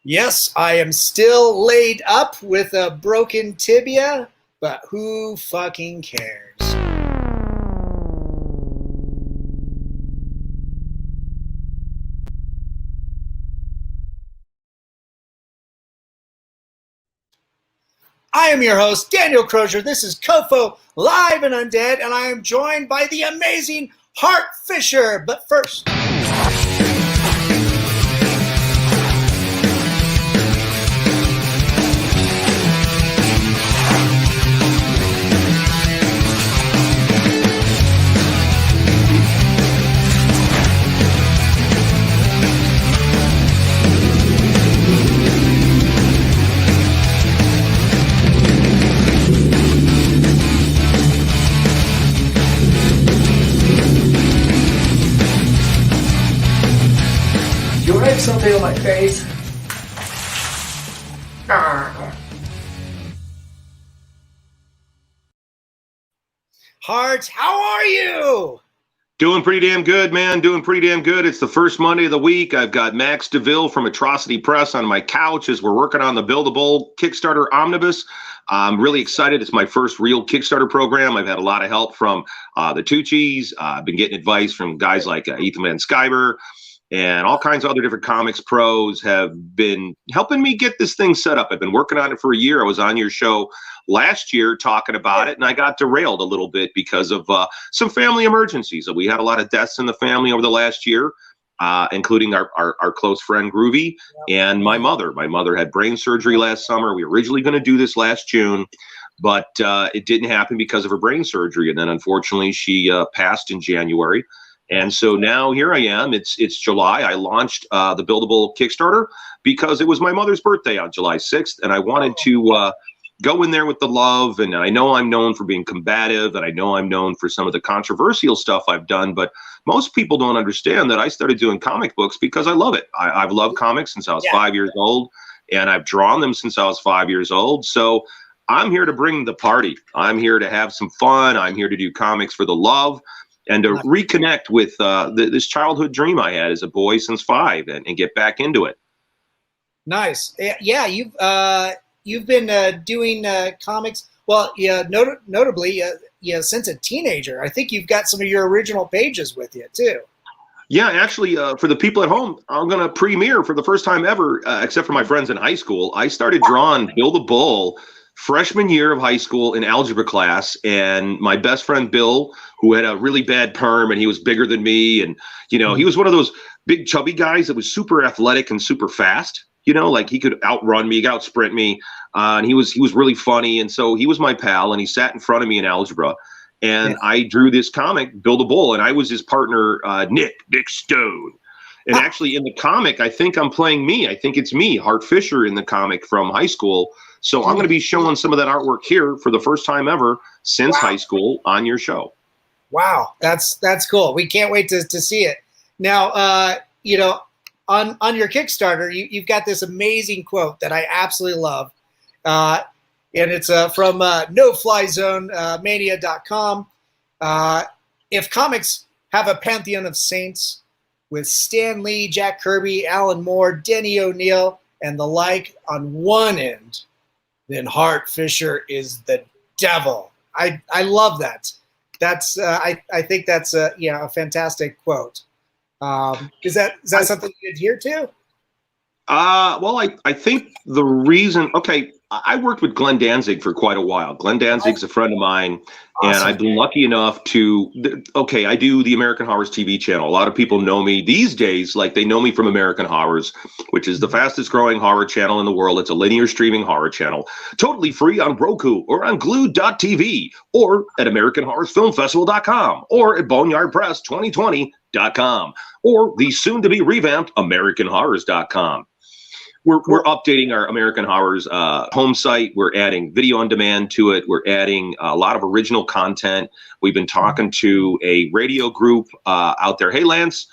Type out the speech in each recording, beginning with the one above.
Yes, I am still laid up with a broken tibia, but who fucking cares? I am your host, Daniel Crosier. This is COFOH Live and Undead, and I am joined by the amazing Hart Fisher. But first... something on my face. Hart, how are you? Doing pretty damn good, man. Doing pretty damn good. It's the first Monday of the week. I've got Max DeVille from Atrocity Press on my couch as we're working on the Bill The Bull Kickstarter Omnibus. I'm really excited. It's my first real Kickstarter program. I've had a lot of help from the Tucci's. I've been getting advice from guys like Ethan Van Sciver. And all kinds of other different comics pros have been helping me get this thing set up. I've been working on it for a year. I was on your show last year talking about it, and I got derailed a little bit because of some family emergencies. So we had a lot of deaths in the family over the last year, including our close friend Groovy and my mother. My mother had brain surgery last summer. We were originally going to do this last June, but it didn't happen because of her brain surgery. And then unfortunately, she passed in January. And so now here I am. It's July. I launched the Bill The Bull Kickstarter because it was my mother's birthday on July 6th. And I wanted to go in there with the love. And I know I'm known for being combative, and I know I'm known for some of the controversial stuff I've done. But most people don't understand that I started doing comic books because I love it. I've loved comics since I was 5 years old, and I've drawn them since I was 5 years old. So I'm here to bring the party. I'm here to have some fun. I'm here to do comics for the love, and to reconnect with this childhood dream I had as a boy since 5, and get back into it. Nice. Yeah, you've been doing comics. Well, yeah, notably, since a teenager. I think you've got some of your original pages with you too. Yeah, actually, for the people at home, I'm going to premiere for the first time ever, except for my friends in high school. I started drawing Bill the Bull freshman year of high school in algebra class, and my best friend Bill, who had a really bad perm, and he was bigger than me, and he was one of those big chubby guys that was super athletic and super fast. Like he could outrun me, he could outsprint me, and he was really funny. And so he was my pal, and he sat in front of me in algebra, and I drew this comic, Bill the Bull, and I was his partner, Nick Stone. And actually, in the comic, I think I'm playing me. I think it's me, Hart Fisher, in the comic from high school. So I'm going to be showing some of that artwork here for the first time ever since high school on your show. Wow, that's cool. We can't wait to see it. Now, on your Kickstarter, you've got this amazing quote that I absolutely love. And it's from NoFlyZoneMania.com. If comics have a pantheon of saints with Stan Lee, Jack Kirby, Alan Moore, Denny O'Neil, and the like on one end, then Hart Fisher is the devil. I love that. That's I think that's a fantastic quote. Is that something you adhere to? Well, I think the reason. Okay, I worked with Glenn Danzig for quite a while. Glenn Danzig's a friend of mine. Awesome. And I've been lucky enough to, I do the American Horrors TV channel. A lot of people know me these days, like they know me from American Horrors, which is the fastest growing horror channel in the world. It's a linear streaming horror channel, totally free on Roku or on Glued.tv or at AmericanHorrorsFilmFestival.com or at Boneyard Press 2020.com or the soon to be revamped AmericanHorrors.com. We're updating our American Horrors home site. We're adding video on demand to it. We're adding a lot of original content. We've been talking to a radio group out there. Hey, Lance,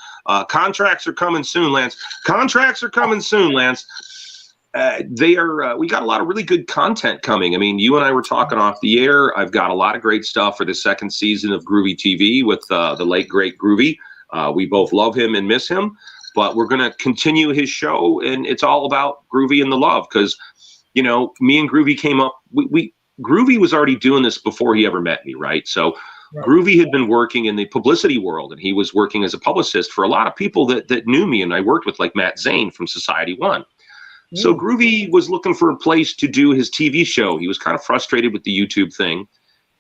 contracts are coming soon, Lance. Contracts are coming soon, Lance. We got a lot of really good content coming. I mean, you and I were talking off the air. I've got a lot of great stuff for the second season of Groovy TV with the late, great Groovy. We both love him and miss him. but we're going to continue his show, and it's all about Groovy and the love, because, you know, me and Groovy came up, Groovy was already doing this before he ever met me, right? So Groovy had been working in the publicity world, and he was working as a publicist for a lot of people that knew me and I worked with, like Matt Zane from Society One. So Groovy was looking for a place to do his TV show. He was kind of frustrated with the YouTube thing,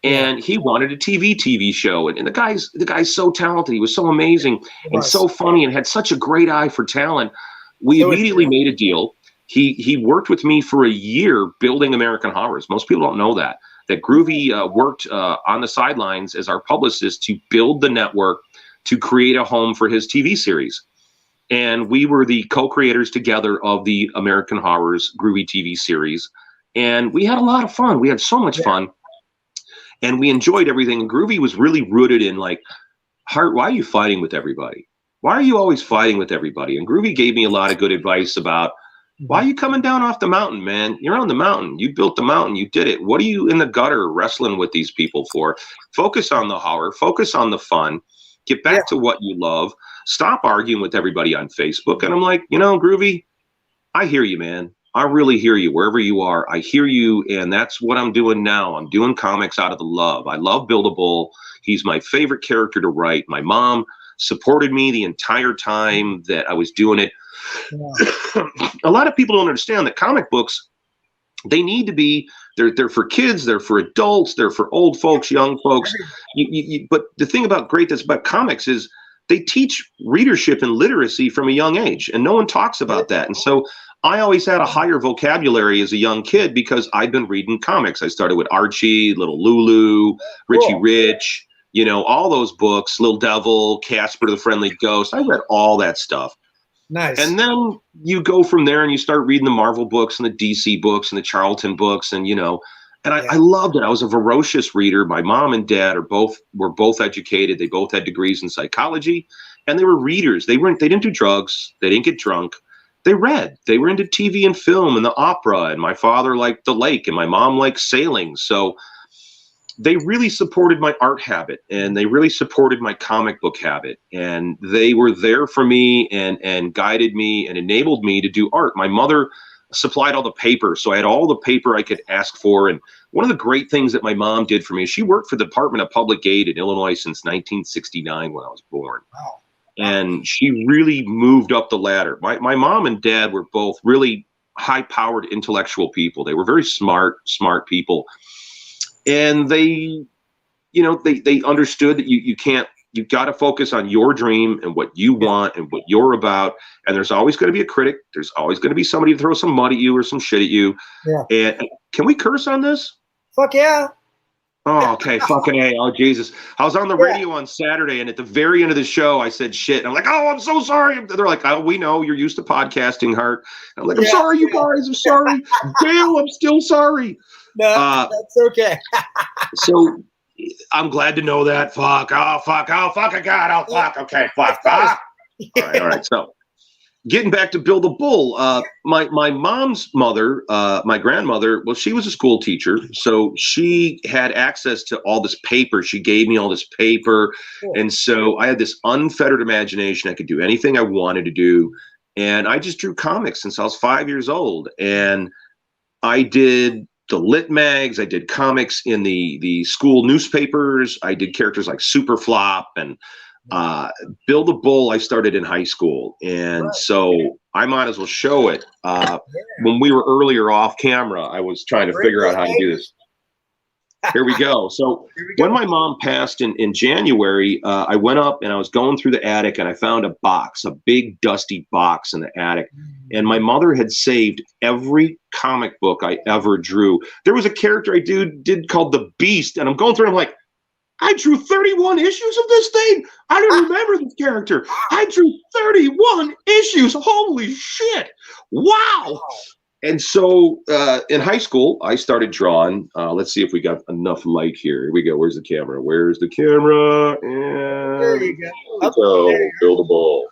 and he wanted a TV show. And the guy's so talented. He was so amazing and so funny and had such a great eye for talent. We immediately made a deal. He worked with me for a year building American Horrors. Most people don't know that Groovy worked on the sidelines as our publicist to build the network, to create a home for his TV series. And we were the co-creators together of the American Horrors Groovy TV series. And we had a lot of fun. We had so much fun. And we enjoyed everything. And Groovy was really rooted in, like, Hart, why are you fighting with everybody? Why are you always fighting with everybody? And Groovy gave me a lot of good advice about, why are you coming down off the mountain, man? You're on the mountain. You built the mountain. You did it. What are you in the gutter wrestling with these people for? Focus on the horror. Focus on the fun. Get back to what you love. Stop arguing with everybody on Facebook. And I'm like, you know, Groovy, I hear you, man. I really hear you wherever you are. I hear you. And that's what I'm doing now. I'm doing comics out of the love. I love Bill the Bull. He's my favorite character to write. My mom supported me the entire time that I was doing it. A lot of people don't understand that comic books, they need to be, they're for kids, they're for adults, they're for old folks, young folks. But the thing about comics is they teach readership and literacy from a young age, and no one talks about that. And so I always had a higher vocabulary as a young kid because I'd been reading comics. I started with Archie, Little Lulu, Richie Rich, you know, all those books, Little Devil, Casper the Friendly Ghost. I read all that stuff. Nice. And then you go from there and you start reading the Marvel books and the DC books and the Charlton books, and, you know, and I loved it. I was a voracious reader. My mom and dad were both educated. They both had degrees in psychology, and they were readers. They didn't do drugs. They didn't get drunk. They read. They were into TV and film and the opera, and my father liked the lake and my mom liked sailing. So they really supported my art habit, and they really supported my comic book habit, and they were there for me and guided me and enabled me to do art. My mother supplied all the paper, so I had all the paper I could ask for. And one of the great things that my mom did for me, she worked for the Department of Public Aid in Illinois since 1969 when I was born. Wow. And she really moved up the ladder. My mom and dad were both really high-powered intellectual people. They were very smart people. And they, you know, they understood that you've got to focus on your dream and what you want and what you're about. And there's always going to be a critic. There's always going to be somebody to throw some mud at you or some shit at you. Yeah. And can we curse on this? Fuck yeah. Oh, okay. Fucking A. Oh, Jesus. I was on the radio on Saturday, and at the very end of the show, I said shit. And I'm like, oh, I'm so sorry. They're like, oh, we know you're used to podcasting, Hart. And I'm like, I'm sorry, you guys. I'm sorry. Dale, I'm still sorry. No, that's okay. So I'm glad to know that. Fuck. Oh, fuck. Oh, fuck. I got. Oh, fuck. Okay. Fuck. All right. So getting back to Bill the Bull, my mom's mother, my grandmother, well, she was a school teacher. So she had access to all this paper. She gave me all this paper. Cool. And so I had this unfettered imagination. I could do anything I wanted to do. And I just drew comics since I was 5 years old. And I did the lit mags. I did comics in the school newspapers. I did characters like Super Flop and Bill the Bull. I started in high school, and so I might as well show it. When we were earlier off camera, I was trying to figure out how to do this. Here we go. So when my mom passed in January, I went up and I was going through the attic, and I found a box, a big dusty box in the attic. And my mother had saved every comic book I ever drew. There was a character I did called the Beast, and I'm going through, I'm like, I drew 31 issues of this thing. I don't remember this character. I drew 31 issues. Holy shit. Wow. And so in high school, I started drawing. Let's see if we got enough light here. Here we go. Where's the camera? Where's the camera? And there you go. So Bill the Bull.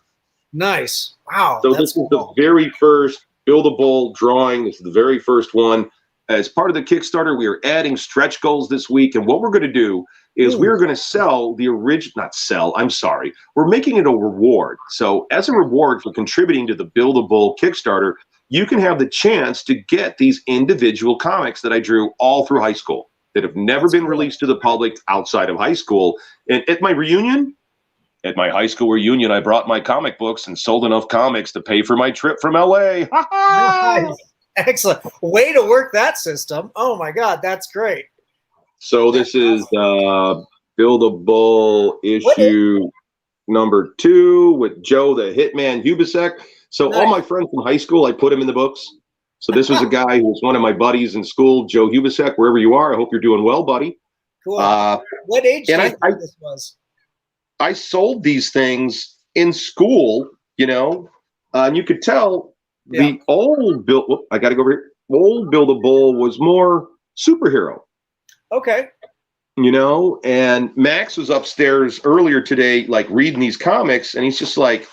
Nice. Wow. So this is the very first Bill the Bull drawing. This is the very first one. As part of the Kickstarter, we are adding stretch goals this week. And what we're going to do is we're going to sell the original, not sell, I'm sorry. We're making it a reward. So as a reward for contributing to the Bill the Bull Kickstarter, you can have the chance to get these individual comics that I drew all through high school that have never been released to the public outside of high school. And at my reunion, at my high school reunion, I brought my comic books and sold enough comics to pay for my trip from LA. Nice. Excellent. Way to work that system. Oh my God, that's great. So this is Bill the Bull issue number 2 with Joe the Hitman Hubisek. So all my friends from high school, I put them in the books. So this was a guy who was one of my buddies in school, Joe Hubisek, wherever you are. I hope you're doing well, buddy. Cool. What age do you think this was? I sold these things in school, you know, and you could tell the old Bill, I got to go over here. Old Bill the Bull was more superhero. Okay. You know, and Max was upstairs earlier today, like reading these comics, and he's just like,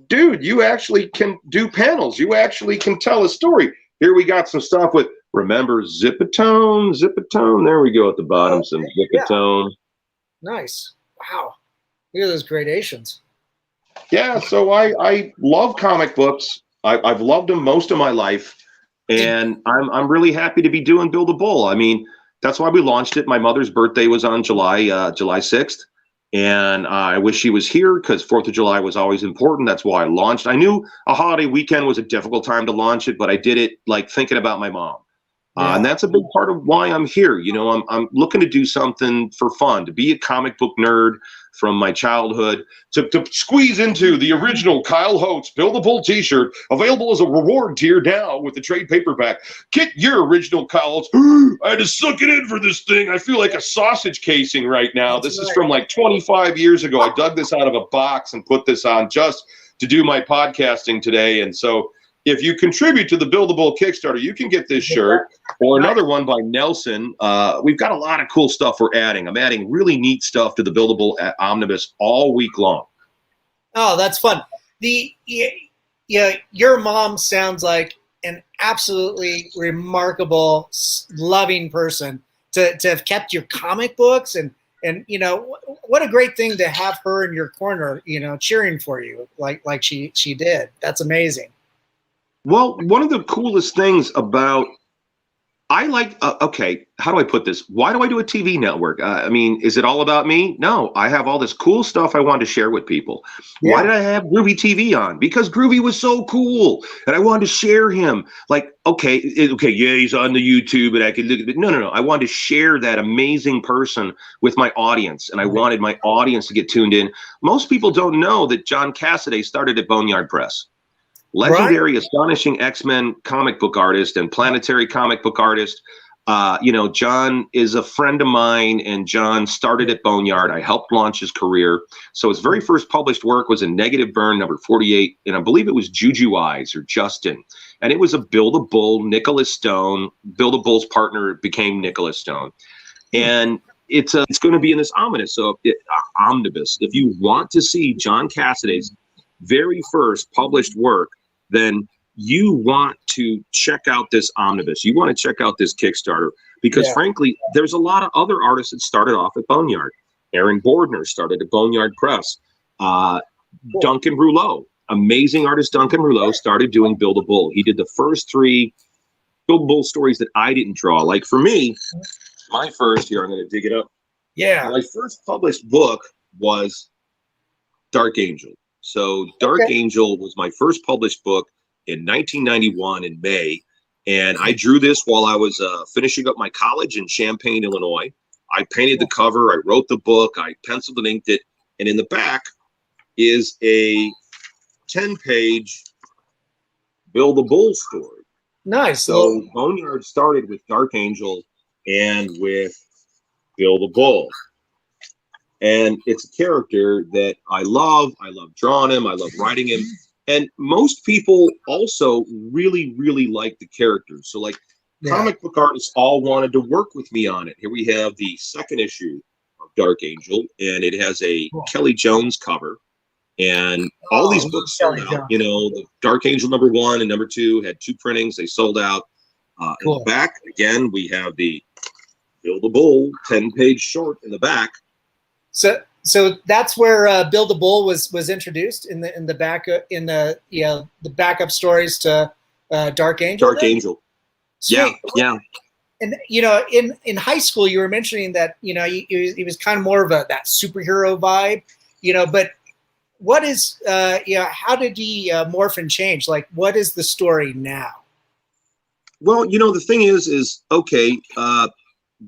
dude, you actually can do panels. You actually can tell a story. Here we got some stuff with, remember, Zipatone. There we go at the bottom, some Zipatone. Yeah. Nice. Wow. Look at those gradations. Yeah, so I love comic books. I've loved them most of my life, and I'm really happy to be doing Bill the Bull. I mean, that's why we launched it. My mother's birthday was on July 6th. And I wish she was here because 4th of July was always important. That's why I launched. I knew a holiday weekend was a difficult time to launch it, but I did it like thinking about my mom. And that's a big part of why I'm here. You know, I'm looking to do something for fun, to be a comic book nerd from my childhood, to squeeze into the original Kyle Holtz Bill the Bull t-shirt, available as a reward tier now with the trade paperback. Get your original Kyle Holtz. I had to suck it in for this thing. I feel like a sausage casing right now. This is from like 25 years ago. I dug this out of a box and put this on just to do my podcasting today. And so if you contribute to the Bill the Bull Kickstarter, you can get this shirt or another one by Nelson. We've got a lot of cool stuff we're adding. I'm adding really neat stuff to the Bill the Bull Omnibus all week long. Oh, that's fun. Your mom sounds like an absolutely remarkable, loving person to have kept your comic books and you know, what a great thing to have her in your corner, you know, cheering for you like she did. That's amazing. Well, one of the coolest things about, I like, okay, how do I put this? Why do I do a TV network? I mean, is it all about me? No, I have all this cool stuff I want to share with people. Yeah. Why did I have Groovy TV on? Because Groovy was so cool, and I wanted to share him. Like, okay, yeah, he's on the YouTube, and I could look at it. No. I wanted to share that amazing person with my audience, and I wanted my audience to get tuned in. Most people don't know that John Cassaday started at Boneyard Press. Legendary, astonishing X-Men comic book artist and planetary comic book artist. You know, John is a friend of mine, and John started at Boneyard. I helped launch his career. So his very first published work was a Negative Burn number 48, and I believe it was Juju Eyes or Justin. And it was a Bill the Bull, Nicholas Stone. Bill the Bull's partner became Nicholas Stone. And it's going to be in this omnibus. If you want to see John Cassaday's very first published work, then you want to check out this omnibus. You want to check out this Kickstarter because, frankly, there's a lot of other artists that started off at Boneyard. Aaron Bordner started at Boneyard Press. Duncan Rouleau, amazing artist Duncan Rouleau, started doing Bill the Bull. He did the first 3 Bill the Bull stories that I didn't draw. Like for me, my first, here, I'm going to dig it up. Yeah. My first published book was Dark Angel. So Dark Angel was my first published book in 1991 in May. And I drew this while I was finishing up my college in Champaign, Illinois. I painted the cover. I wrote the book. I penciled and inked it. And in the back is a 10-page Bill the Bull story. Nice. So Boneyard started with Dark Angel and with Bill the Bull. And it's a character that I love. I love drawing him. I love writing him. And most people also really, really like the characters. So like comic book artists all wanted to work with me on it. Here we have the 2nd issue of Dark Angel, and it has a Kelly Jones cover. And all these books sold out. You know, the Dark Angel number 1 and number 2 had 2 printings. They sold out. In the back, again, we have the Bill the Bull, 10-page short in the back. So that's where Bill the Bull was introduced in the backup stories to Dark Angel. Dark Angel. Sweet. Yeah. And in high school, you were mentioning that he was kind of more of that superhero vibe, But what is how did he morph and change? Like, what is the story now? Well, the thing is okay.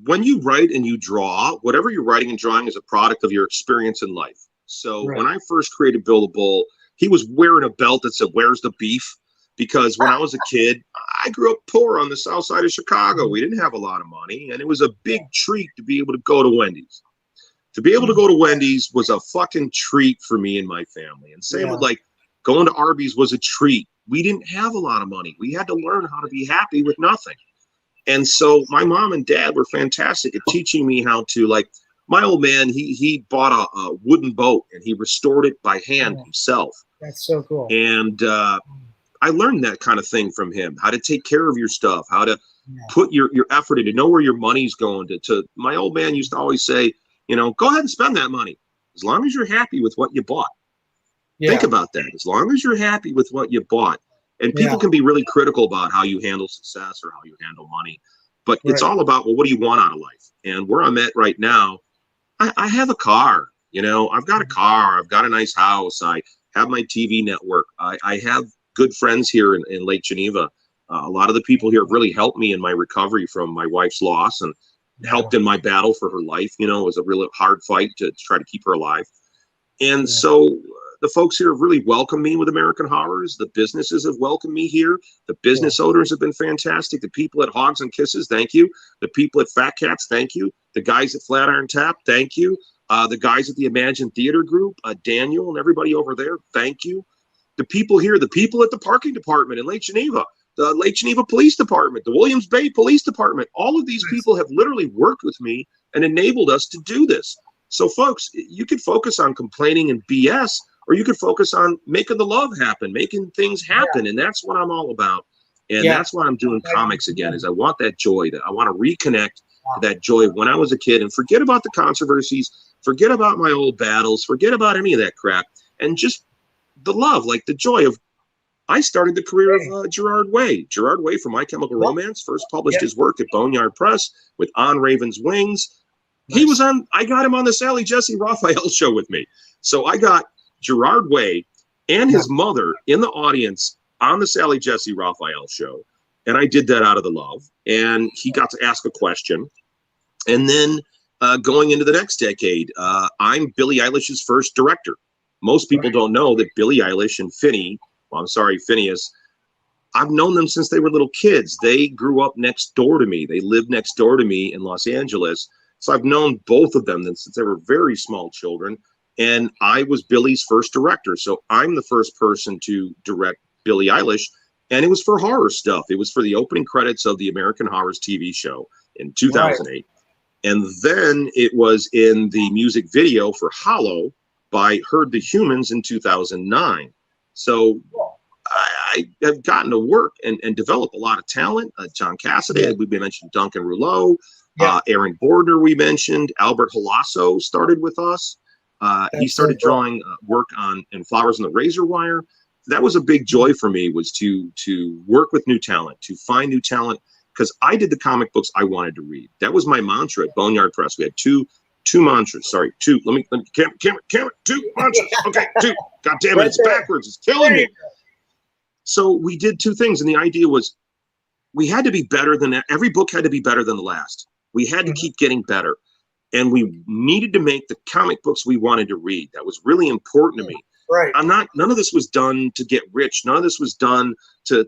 When you write and you draw, whatever you're writing and drawing is a product of your experience in life. So when I first created Bill the Bull, he was wearing a belt that said, "Where's the beef?" Because when I was a kid, I grew up poor on the south side of Chicago. We didn't have a lot of money, and it was a big treat to be able to go to Wendy's. To be able to go to Wendy's was a fucking treat for me and my family. And same with like going to Arby's was a treat. We didn't have a lot of money. We had to learn how to be happy with nothing. And so my mom and dad were fantastic at teaching me how to, like, my old man, he bought a wooden boat and he restored it by hand himself. That's so cool. And I learned that kind of thing from him, how to take care of your stuff, how to put your effort in, to know where your money's going to. My old man used to always say, go ahead and spend that money as long as you're happy with what you bought. Think about that. As long as you're happy with what you bought. And people can be really critical about how you handle success or how you handle money. But it's all about, well, what do you want out of life? And where I'm at right now, I have a car. I've got a car. I've got a nice house. I have my TV network. I have good friends here in Lake Geneva. A lot of the people here have really helped me in my recovery from my wife's loss and helped in my battle for her life. It was a really hard fight to try to keep her alive. And so the folks here have really welcomed me with American Horrors. The businesses have welcomed me here. The business owners have been fantastic. The people at Hogs and Kisses, thank you. The people at Fat Cats, thank you. The guys at Flatiron Tap, thank you. The guys at the Imagine Theater Group, Daniel and everybody over there, thank you. The people here, the people at the parking department in Lake Geneva, the Lake Geneva Police Department, the Williams Bay Police Department, all of these people have literally worked with me and enabled us to do this. So, folks, you could focus on complaining and BS, or you could focus on making the love happen, making things happen. And that's what I'm all about. And that's why I'm doing comics again, is I want that joy. I want to reconnect to that joy of when I was a kid and forget about the controversies, forget about my old battles, forget about any of that crap, and just the love, like the joy of, I started the career of Gerard Way. Gerard Way from My Chemical Romance first published his work at Boneyard Press with On Raven's Wings. He was on, I got him on the Sally Jesse Raphael show with me. So I got Gerard Way and his mother in the audience on the Sally Jesse Raphael show. And I did that out of the love. And he got to ask a question. And then going into the next decade, I'm Billie Eilish's first director. Most people don't know that Billie Eilish and Phineas, I've known them since they were little kids. They grew up next door to me. They lived next door to me in Los Angeles. So I've known both of them since they were very small children. And I was Billie's first director. So I'm the first person to direct Billie Eilish. And it was for horror stuff. It was for the opening credits of the American Horrors TV show in 2008. And then it was in the music video for Hollow by Herd the Humans in 2009. So I have gotten to work and develop a lot of talent. John Cassidy, we mentioned Duncan Rouleau, Aaron Bordner, we mentioned. Albert Halasso started with us. He started drawing work on and Flowers on the Razor Wire. That was a big joy for me, was to work with new talent, to find new talent, because I did the comic books I wanted to read. That was my mantra at Boneyard Press. We had two mantras. Sorry, two. Let me camera. Two mantras. Okay, two. God damn it, it's backwards. It's killing me. So we did two things, and the idea was we had to be better than every book had to be better than the last. We had to keep getting better, and we needed to make the comic books we wanted to read. That was really important to me. Right. None of this was done to get rich. None of this was done to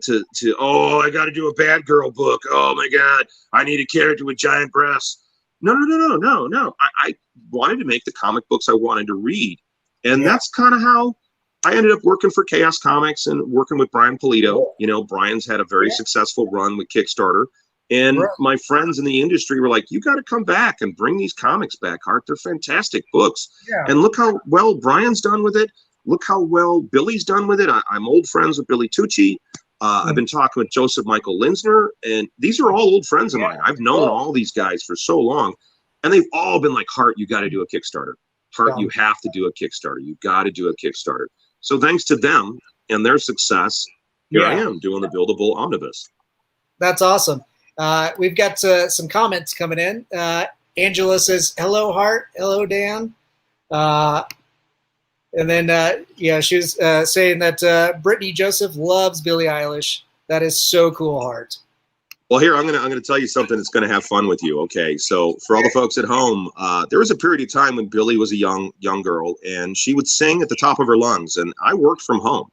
I got to do a bad girl book. Oh my God, I need a character with giant breasts. No. I wanted to make the comic books I wanted to read. And that's kind of how I ended up working for Chaos Comics and working with Brian Polito. You know, Brian's had a very successful run with Kickstarter. And my friends in the industry were like, you got to come back and bring these comics back, Hart. They're fantastic books. Yeah. And look how well Brian's done with it. Look how well Billy's done with it. I'm old friends with Billy Tucci. I've been talking with Joseph Michael Linsner, and these are all old friends of mine. I've known all these guys for so long, and they've all been like, Hart, you got to do a Kickstarter. Hart, you have to do a Kickstarter. You got to do a Kickstarter. So thanks to them and their success, here I am doing the Bill The Bull Omnibus. That's awesome. We've got some comments coming in. Angela says, hello, Hart. Hello, Dan. And then, she was saying that Brittany Joseph loves Billie Eilish. That is so cool, Hart. Well, here, I'm gonna tell you something that's gonna have fun with you. Okay, so for all the folks at home, there was a period of time when Billie was a young girl, and she would sing at the top of her lungs, and I worked from home.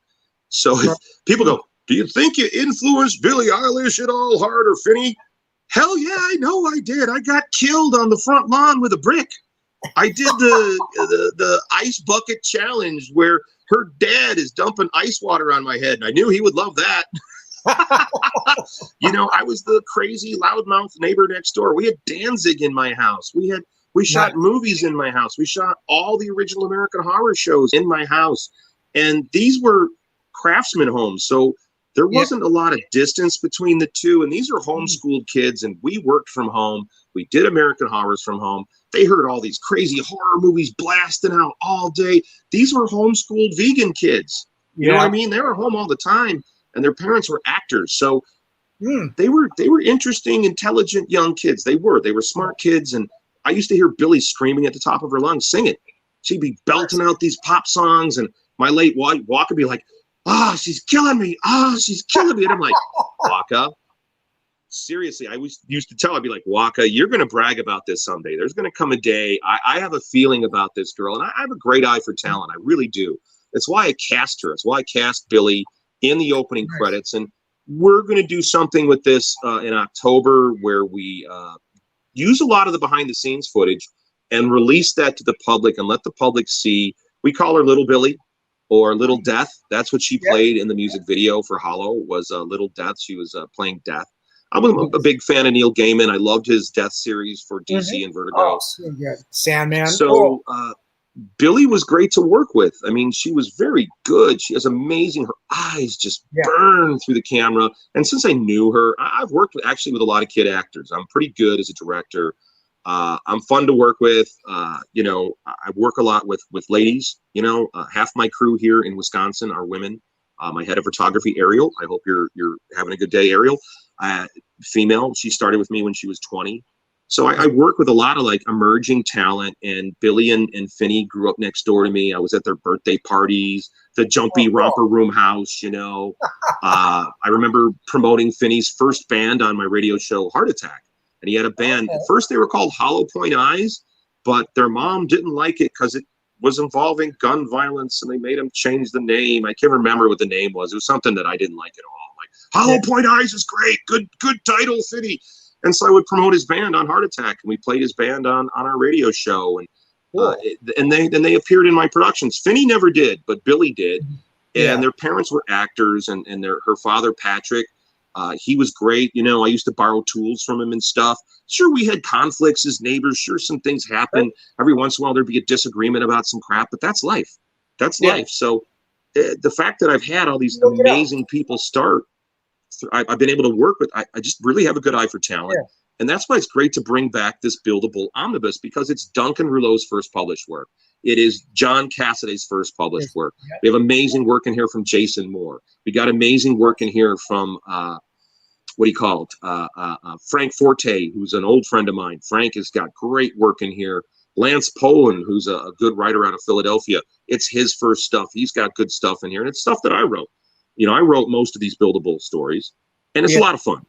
So if people go, do you think you influenced Billie Eilish at all, Hart or Finney? Hell yeah, I know I did. I got killed on the front lawn with a brick. I did the ice bucket challenge where her dad is dumping ice water on my head, and I knew he would love that. I was the crazy loudmouth neighbor next door. We had Danzig in my house. We shot movies in my house. We shot all the original American Horror shows in my house, and these were craftsman homes, so there wasn't a lot of distance between the two. And these are homeschooled kids, and we worked from home. We did American Horrors from home. They heard all these crazy horror movies blasting out all day. These were homeschooled vegan kids. You know what I mean? They were home all the time, and their parents were actors. So they were interesting, intelligent young kids. They were smart kids. And I used to hear Billie screaming at the top of her lungs, singing. She'd be belting out these pop songs, and my late walk would be like, she's killing me. She's killing me. And I'm like, Waka, seriously, I used to tell her, I'd be like, Waka, you're going to brag about this someday. There's going to come a day. I have a feeling about this girl, and I have a great eye for talent. I really do. That's why I cast her. It's why I cast Billie in the opening credits. And we're going to do something with this in October where we use a lot of the behind the scenes footage and release that to the public and let the public see. We call her Little Billie or Little Death. That's what she played in the music video for Hollow, was Little Death. She was playing Death. I'm a big fan of Neil Gaiman. I loved his Death series for DC and Vertigo. Oh, so good. Sandman. So Billie was great to work with. I mean, she was very good. She has amazing, her eyes just burn through the camera. And since I knew her, I've worked with a lot of kid actors. I'm pretty good as a director. I'm fun to work with. I work a lot with ladies. Half my crew here in Wisconsin are women. My head of photography, Ariel. I hope you're having a good day, Ariel. Female. She started with me when she was 20. So I work with a lot of like emerging talent, and Billie and Finney grew up next door to me. I was at their birthday parties, the Jumpy Romper Room house, I remember promoting Finney's first band on my radio show, Heart Attack. And he had a band. At first they were called Hollow Point Eyes, but their mom didn't like it because it was involving gun violence, and they made him change the name. I can't remember what the name was. It was something that I didn't like at all. Like, Hollow Point Eyes is great. Good title, Finney. And so I would promote his band on Heart Attack, and we played his band on our radio show. And they appeared in my productions. Finney never did, but Billie did. And their parents were actors, and her father, Patrick, he was great. I used to borrow tools from him and stuff. Sure, we had conflicts as neighbors. Sure, some things happen. Every once in a while, there'd be a disagreement about some crap, but that's life. That's life. So the fact that I've had all these amazing people start, I've been able to work with, I just really have a good eye for talent. And that's why it's great to bring back this Bill The Bull Omnibus, because it's Duncan Rouleau's first published work. It is John Cassaday's first published work. We have amazing work in here from Jason Moore. We got amazing work in here from, Frank Forte, who's an old friend of mine. Frank has got great work in here. Lance Poland, who's a good writer out of Philadelphia. It's his first stuff. He's got good stuff in here. And it's stuff that I wrote. I wrote most of these Bill The Bull stories, and it's a lot of fun.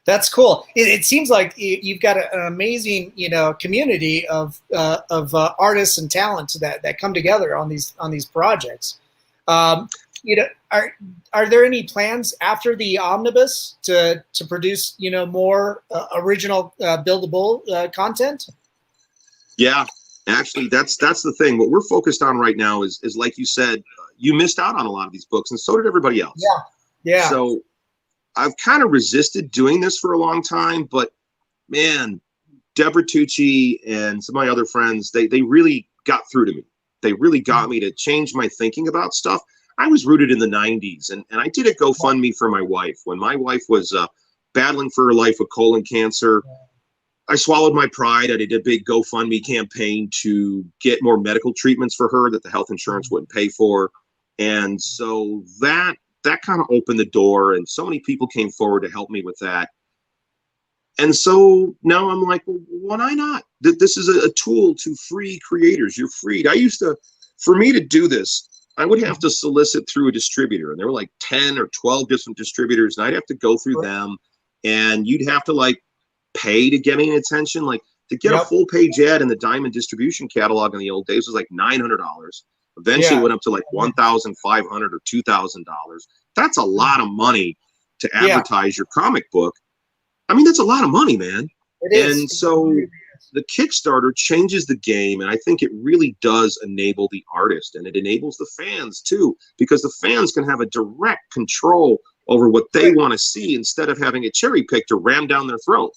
That's cool. It seems like you've got an amazing, community of artists and talents that come together on these projects. Are there any plans after the omnibus to produce more original Bill The Bull content? Yeah, actually, that's the thing. What we're focused on right now is like you said, you missed out on a lot of these books, and so did everybody else. Yeah. So I've kind of resisted doing this for a long time, but man, Deborah Tucci and some of my other friends, they really got through to me. They really got me to change my thinking about stuff. I was rooted in the 90s, and I did a GoFundMe for my wife. When my wife was battling for her life with colon cancer, I swallowed my pride. I did a big GoFundMe campaign to get more medical treatments for her that the health insurance wouldn't pay for. And so that kind of opened the door, and so many people came forward to help me with that. And so now I'm like, well, why not? This is a tool to free creators. You're freed. For me to do this, I would have to solicit through a distributor, and there were like 10 or 12 different distributors, and I'd have to go through them, and you'd have to like pay to get any attention. Like to get a full page ad in the Diamond distribution catalog in the old days was like $900. Eventually it went up to like $1,500 or $2,000. That's a lot of money to advertise your comic book. I mean, that's a lot of money, man. It is. And so the Kickstarter changes the game, and I think it really does enable the artist, and it enables the fans too, because the fans can have a direct control over what they want to see instead of having it cherry picked or rammed down their throat.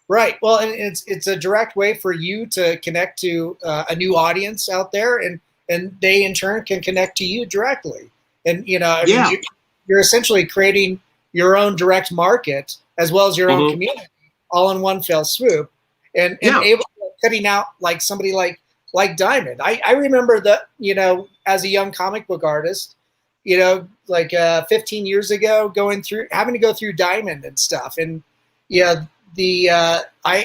Right. Well, and it's a direct way for you to connect to a new audience out there, and they in turn can connect to you directly. And I mean, you're essentially creating your own direct market as well as your own community, all in one fell swoop, and able to cutting out like somebody like Diamond. I remember that as a young comic book artist, like 15 years ago, having to go through Diamond and stuff, and I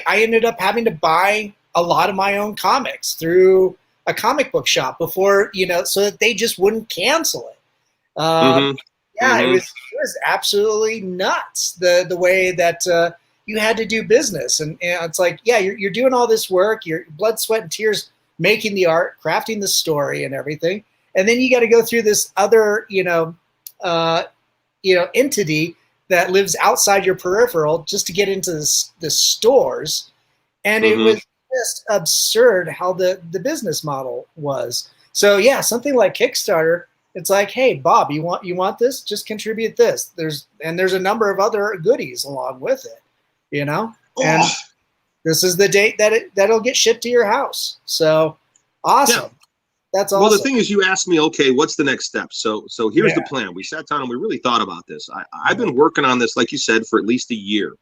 ended up having to buy a lot of my own comics through a comic book shop before, so that they just wouldn't cancel it. It was absolutely nuts the way that you had to do business, and it's like, you're doing all this work, your blood, sweat, and tears, making the art, crafting the story, and everything, and then you got to go through this other entity that lives outside your peripheral just to get into the stores, and it was just absurd how the business model was. So something like Kickstarter, it's like, hey, Bob, you want this? Just contribute this. There's a number of other goodies along with it, And this is the date that'll get shipped to your house. So awesome. Yeah. That's awesome. Well, the thing is, you asked me, okay, what's the next step? So here's the plan. We sat down and we really thought about this. I've been working on this, like you said, for at least a year.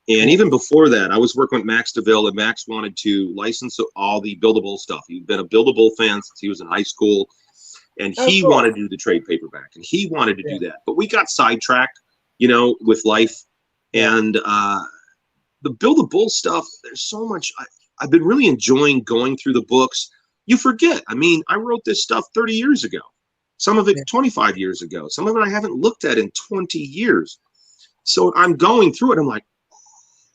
And even before that, I was working with Max DeVille, and Max wanted to license all the Bill the Bull stuff. He'd been a Bill the Bull fan since he was in high school. And he wanted to do the trade paperback, and he wanted to do that. But we got sidetracked, with life. And the Bill the Bull stuff, there's so much. I've been really enjoying going through the books. You forget. I mean, I wrote this stuff 30 years ago. Some of it 25 years ago. Some of it I haven't looked at in 20 years. So I'm going through it. I'm like,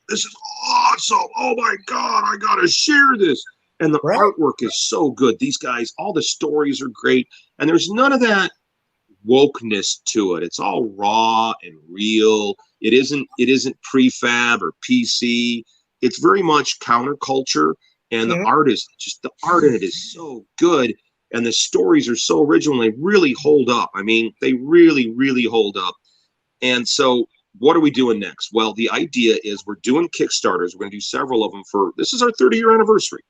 this is awesome. Oh, my God, I got to share this. And the artwork is so good. These guys, all the stories are great. And there's none of that wokeness to it. It's all raw and real. It isn't prefab or PC. It's very much counterculture. And the art in it is so good. And the stories are so original. They really hold up. I mean, they really, really hold up. And so what are we doing next? Well, the idea is we're doing Kickstarters. We're going to do several of them this is our 30-year anniversary.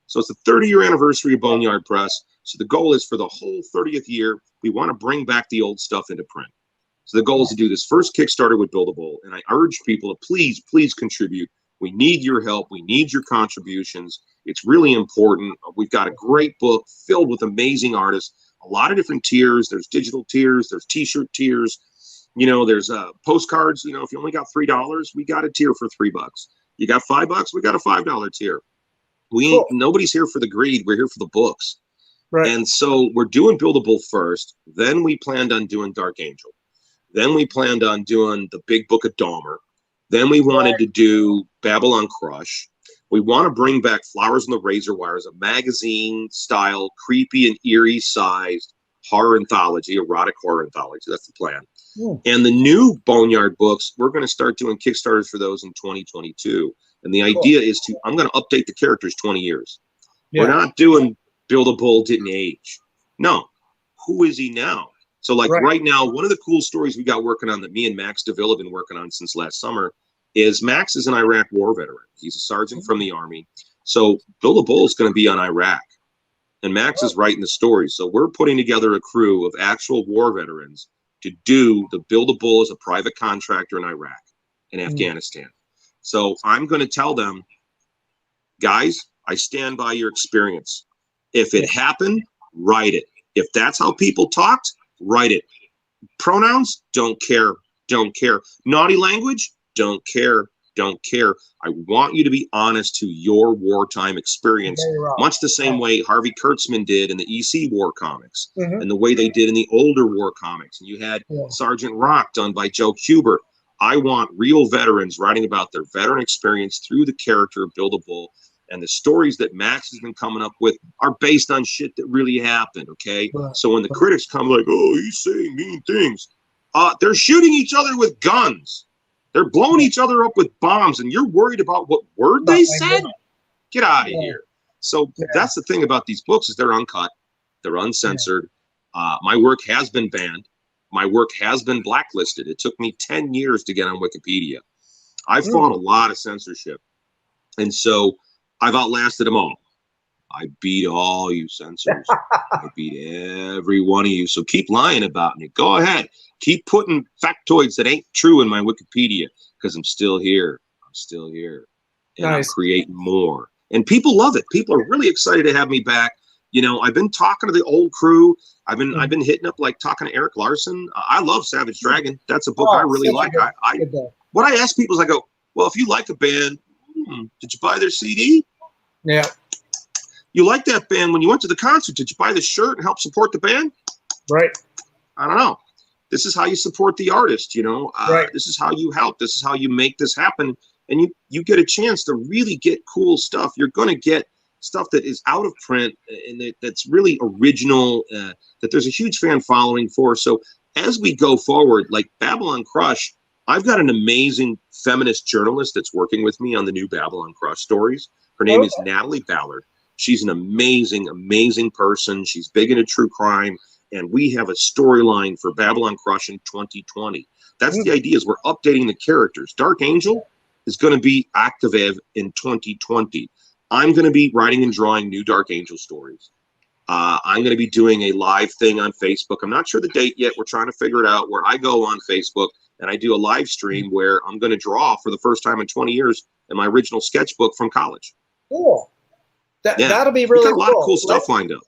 So it's the 30-year anniversary of Boneyard Press. So the goal is for the whole 30th year, we want to bring back the old stuff into print. So the goal is to do this first Kickstarter with Bill the Bull. And I urge people to please contribute. We need your help. We need your contributions. It's really important. We've got a great book filled with amazing artists, a lot of different tiers. There's digital tiers. There's T-shirt tiers. There's postcards. If you only got $3, we got a tier for $3. You got $5, we got a $5 tier. Nobody's here for the greed. We're here for the books. Right. And so we're doing Bill the Bull first. Then we planned on doing Dark Angel. Then we planned on doing the Big Book of Dahmer. Then we wanted to do Babylon Crush. We want to bring back Flowers on the Razor Wires, a magazine-style, creepy and eerie-sized horror anthology, erotic horror anthology. That's the plan. And the new Boneyard books, we're going to start doing Kickstarters for those in 2022. And the idea is I'm going to update the characters 20 years. We're not doing Bill the Bull didn't age. No. Who is he now? So right now, one of the cool stories we got working on that me and Max DeVille have been working on since last summer is Max is an Iraq war veteran. He's a sergeant from the Army. So Bill the Bull is going to be on Iraq. and Max is writing the stories. So we're putting together a crew of actual war veterans to do the Bill the Bull as a private contractor in Iraq and Afghanistan. So I'm going to tell them, guys, I stand by your experience. If it happened, write it. If that's how people talked, write it. Pronouns, don't care, don't care. Naughty language, don't care, don't care. I want you to be honest to your wartime experience, much the same way Harvey Kurtzman did in the EC War comics and the way they did in the older war comics. And you had Sergeant Rock done by Joe Kubert. I want real veterans writing about their veteran experience through the character of Bill the Bull. And the stories that Max has been coming up with are based on shit that really happened, okay? So when the critics come like, oh, he's saying mean things, they're shooting each other with guns. They're blowing each other up with bombs, and you're worried about what word they said? Get out of here. So that's the thing about these books is they're uncut. They're uncensored. My work has been banned. My work has been blacklisted. It took me 10 years to get on Wikipedia. I've fought a lot of censorship. And so I've outlasted them all. I beat all you censors. I beat every one of you. So keep lying about me. Go ahead. Keep putting factoids that ain't true in my Wikipedia because I'm still here. I'm still here. And I'm creating more. And people love it. People are really excited to have me back. You know, I've been talking to the old crew. I've been hitting up, like talking to Eric Larson. I love Savage Dragon. That's a book I really like. What I ask people is I go, well, if you like a band, did you buy their CD? Yeah. You like that band. When you went to the concert, did you buy the shirt and help support the band? Right. I don't know. This is how you support the artist, you know. This is how you help. This is how you make this happen. And you get a chance to really get cool stuff. You're going to get stuff that is out of print and that's really original, that there's a huge fan following for. So as we go forward, like Babylon Crush, I've got an amazing feminist journalist that's working with me on the new Babylon Crush stories. Her name is Natalie Ballard. She's an amazing, amazing person. She's big into true crime. And we have a storyline for Babylon Crush in 2020. That's the idea, is we're updating the characters. Dark Angel is going to be active in 2020. I'm going to be writing and drawing new Dark Angel stories. I'm going to be doing a live thing on Facebook. I'm not sure the date yet. We're trying to figure it out, where I go on Facebook and I do a live stream where I'm going to draw for the first time in 20 years in my original sketchbook from college. Cool. That'll be really cool. We've got a lot of cool stuff lined up.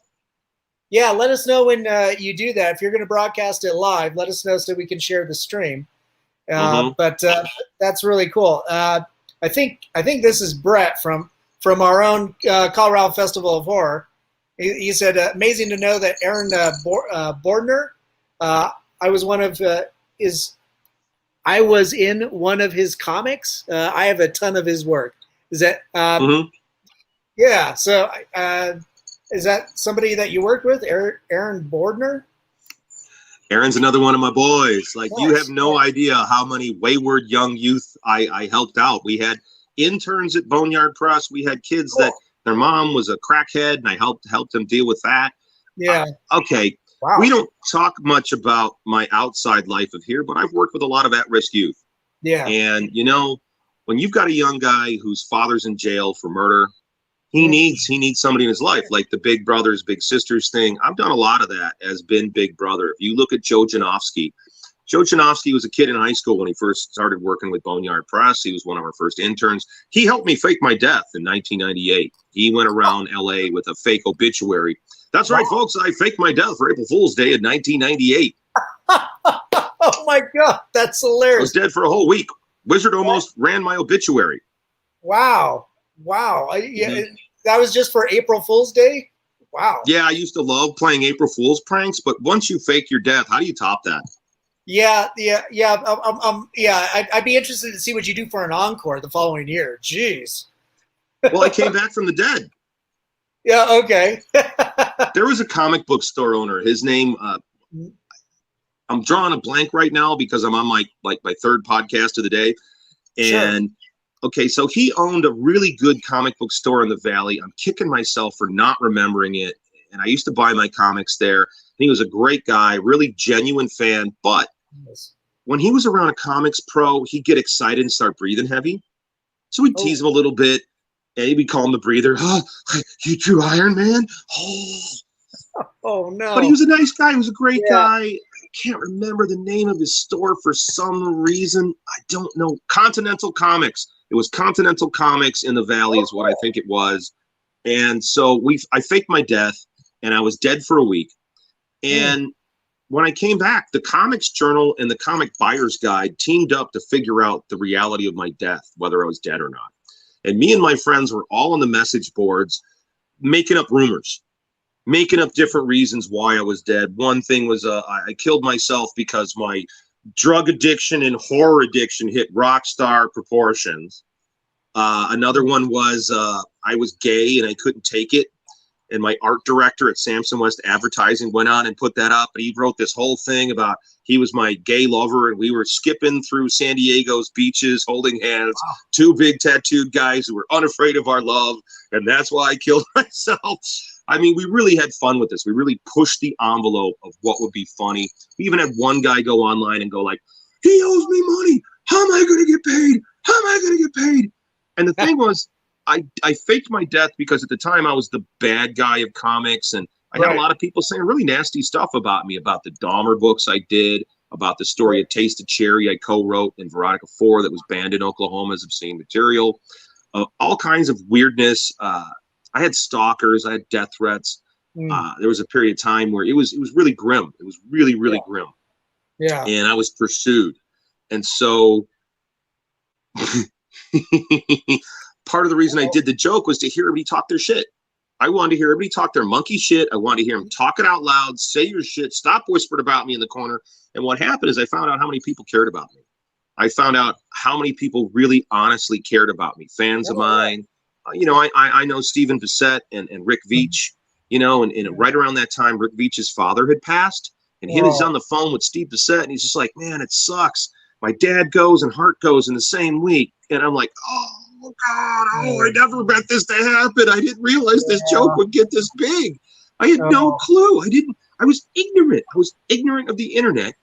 Yeah, let us know when you do that. If you're going to broadcast it live, let us know so we can share the stream. But that's really cool. I think this is Brett from our own Colorado Festival of Horror. He said, amazing to know that Aaron Bordner, I was in one of his comics. I have a ton of his work. Is that yeah? So is that somebody that you worked with, Aaron Bordner? Aaron's another one of my boys. Like, you have no idea how many wayward young youth I helped out. We had interns at Boneyard Press. We had kids that their mom was a crackhead, and I helped them deal with that. Yeah. Okay. Wow. We don't talk much about my outside life of here, but I've worked with a lot of at-risk youth. Yeah. And, you know, when you've got a young guy whose father's in jail for murder, he needs somebody in his life, like the big brothers, big sisters thing. I've done a lot of that as been Big Brother. If you look at Joe Janofsky was a kid in high school when he first started working with Boneyard Press. He was one of our first interns. He helped me fake my death in 1998. He went around LA with a fake obituary. That's right, folks. I faked my death for April Fool's Day in 1998. Oh my God, that's hilarious. I was dead for a whole week. Wizard almost ran my obituary. Wow. That was just for April Fool's Day? Wow. Yeah, I used to love playing April Fool's pranks, but once you fake your death, how do you top that? Yeah. I'd be interested to see what you do for an encore the following year. Jeez. Well, I came back from the dead. Yeah, okay. There was a comic book store owner. His name, I'm drawing a blank right now because I'm on my third podcast of the day. And okay, so he owned a really good comic book store in the Valley. I'm kicking myself for not remembering it. And I used to buy my comics there. He was a great guy, really genuine fan. But when he was around a comics pro, he'd get excited and start breathing heavy. So we'd tease him a little bit. And he'd be calling the breather. Oh, you drew Iron Man? Oh no! But he was a nice guy. He was a great guy. I can't remember the name of his store for some reason. I don't know. Continental Comics. It was Continental Comics in the Valley is what I think it was. And so I faked my death, and I was dead for a week. And when I came back, the Comics Journal and the Comic Buyer's Guide teamed up to figure out the reality of my death, whether I was dead or not. And me and my friends were all on the message boards making up rumors, making up different reasons why I was dead. One thing was I killed myself because my drug addiction and horror addiction hit rock star proportions. Another one was I was gay and I couldn't take it. And my art director at Samson West Advertising went on and put that up. And he wrote this whole thing about he was my gay lover. And we were skipping through San Diego's beaches, holding hands, two big tattooed guys who were unafraid of our love. And that's why I killed myself. I mean, we really had fun with this. We really pushed the envelope of what would be funny. We even had one guy go online and go like, he owes me money. How am I going to get paid? How am I going to get paid? And the thing was, I faked my death because at the time I was the bad guy of comics, and I had a lot of people saying really nasty stuff about me, about the Dahmer books I did, about the story A Taste of Cherry I co-wrote in Veronica 4 that was banned in Oklahoma as obscene material, all kinds of weirdness. I had stalkers, I had death threats. There was a period of time where it was really grim. It was really, really grim. Yeah. And I was pursued. And so part of the reason I did the joke was to hear everybody talk their shit. I wanted to hear everybody talk their monkey shit. I wanted to hear them talk it out loud, say your shit, stop whispering about me in the corner. And what happened is I found out how many people cared about me. I found out how many people really honestly cared about me. Fans of mine. You know, I know Stephen Bissett and Rick Veitch, you know, and right around that time, Rick Veitch's father had passed. And he was on the phone with Steve Bissett, and he's just like, man, it sucks. My dad goes and Hart goes in the same week. And I'm like, oh, God, I never meant this to happen. I didn't realize this joke would get this big. I had no clue. I was ignorant. I was ignorant of the internet.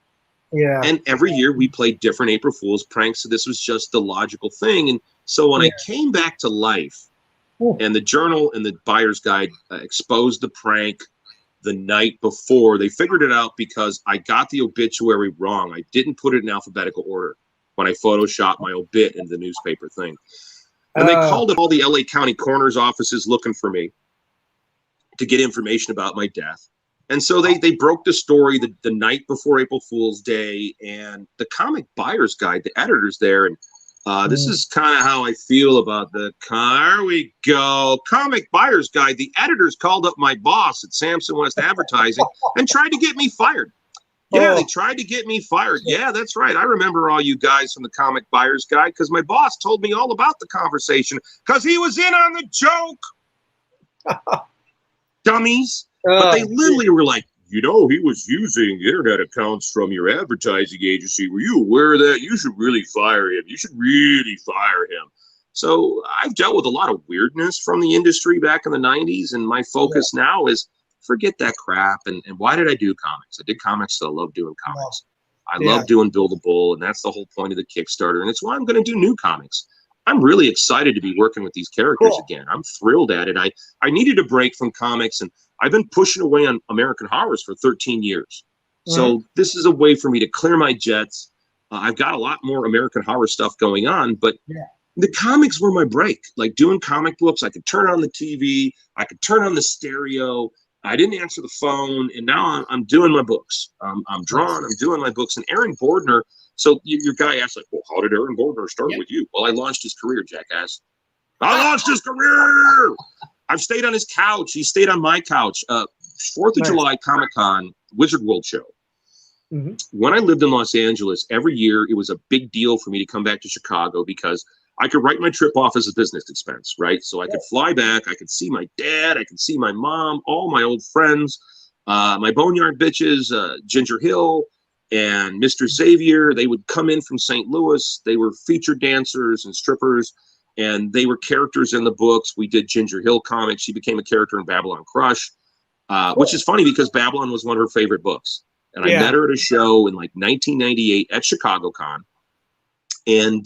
Yeah. And every year we played different April Fool's pranks. So this was just the logical thing. And so when I came back to life and the Journal and the Buyer's Guide exposed the prank the night before, they figured it out because I got the obituary wrong. I didn't put it in alphabetical order when I photoshopped my obit in the newspaper thing. And they called up all the LA County coroner's offices looking for me to get information about my death. And so they broke the story the night before April Fool's Day, and the Comic Buyer's Guide, the editors there. And this is kind of how I feel about there we go. Comic Buyer's Guide. The editors called up my boss at Samson West Advertising and tried to get me fired. Yeah, they tried to get me fired. Yeah, that's right. I remember all you guys from the Comic Buyer's Guide because my boss told me all about the conversation because he was in on the joke. Dummies. But they literally were like, you know, he was using internet accounts from your advertising agency. Were you aware of that? You should really fire him. You should really fire him. So I've dealt with a lot of weirdness from the industry back in the 90s, and my focus now is forget that crap. And why did I do comics? I did comics because I love doing comics. I love doing Bill the Bull, and that's the whole point of the Kickstarter. And it's why I'm going to do new comics. I'm really excited to be working with these characters again. I'm thrilled at it. I needed a break from comics, and I've been pushing away on American horrors for 13 years. So this is a way for me to clear my jets. I've got a lot more American horror stuff going on, but the comics were my break. Like doing comic books, I could turn on the TV, I could turn on the stereo. I didn't answer the phone, and now I'm doing my books. I'm drawing, I'm doing my books. And Aaron Bordner, so your guy asked, like, well, how did Aaron Bordner start with you? Well, I launched his career, jackass. I launched his career! I've stayed on his couch. He stayed on my couch. 4th of July Comic-Con, Wizard World Show. When I lived in Los Angeles, every year it was a big deal for me to come back to Chicago because I could write my trip off as a business expense, right? So I could fly back, I could see my dad, I could see my mom, all my old friends, my Boneyard bitches, Ginger Hill and Mr. Xavier. They would come in from St. Louis. They were featured dancers and strippers, and they were characters in the books. We did Ginger Hill comics. She became a character in Babylon Crush, which is funny because Babylon was one of her favorite books. And I met her at a show in like 1998 at ChicagoCon. And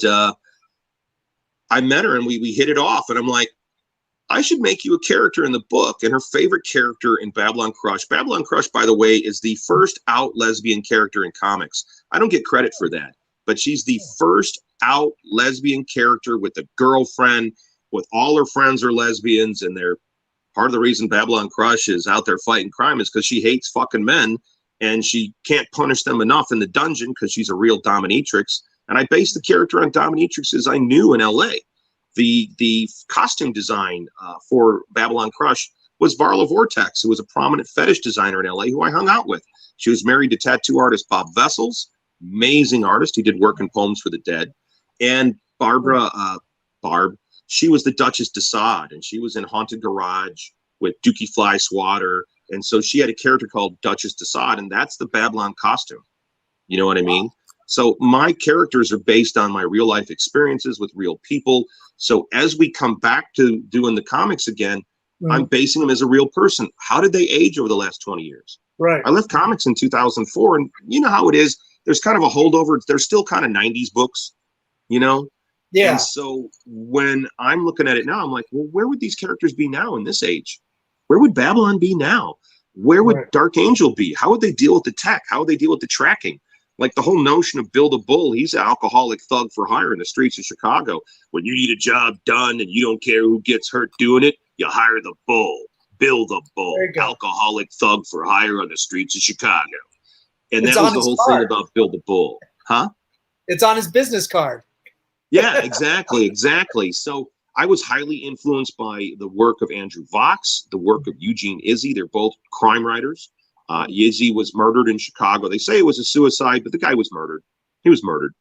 I met her and we hit it off. And I'm like, I should make you a character in the book. And her favorite character in Babylon Crush. Babylon Crush, by the way, is the first out lesbian character in comics. I don't get credit for that, but she's the first out lesbian character with a girlfriend, with all her friends are lesbians. And they're part of the reason Babylon Crush is out there fighting crime is because she hates fucking men and she can't punish them enough in the dungeon because she's a real dominatrix. And I based the character on dominatrixes I knew in LA. The costume design for Babylon Crush was Varla Vortex, who was a prominent fetish designer in LA who I hung out with. She was married to tattoo artist Bob Vessels, amazing artist. He did work in Poems for the Dead. And Barb, she was the Duchess de Sade, and she was in Haunted Garage with Dookie Fly Swatter. And so she had a character called Duchess de Sade, and that's the Babylon costume. You know what I mean? So my characters are based on my real life experiences with real people. So as we come back to doing the comics again, I'm basing them as a real person. How did they age over the last 20 years? Right. I left comics in 2004, and you know how it is. There's kind of a holdover. There's still kind of 90s books, you know? Yeah. And so when I'm looking at it now, I'm like, well, where would these characters be now in this age? Where would Babylon be now? Where would Dark Angel be? How would they deal with the tech? How would they deal with the tracking? Like the whole notion of Bill the Bull, he's an alcoholic thug for hire in the streets of Chicago. When you need a job done and you don't care who gets hurt doing it, you hire the Bull. Bill the Bull, alcoholic thug for hire on the streets of Chicago. And that was the whole thing about Bill the Bull. Huh? It's on his business card. Yeah, exactly, exactly. So I was highly influenced by the work of Andrew Vox, the work of Eugene Izzy. They're both crime writers. Izzy was murdered in Chicago. They say it was a suicide, but the guy was murdered. He was murdered.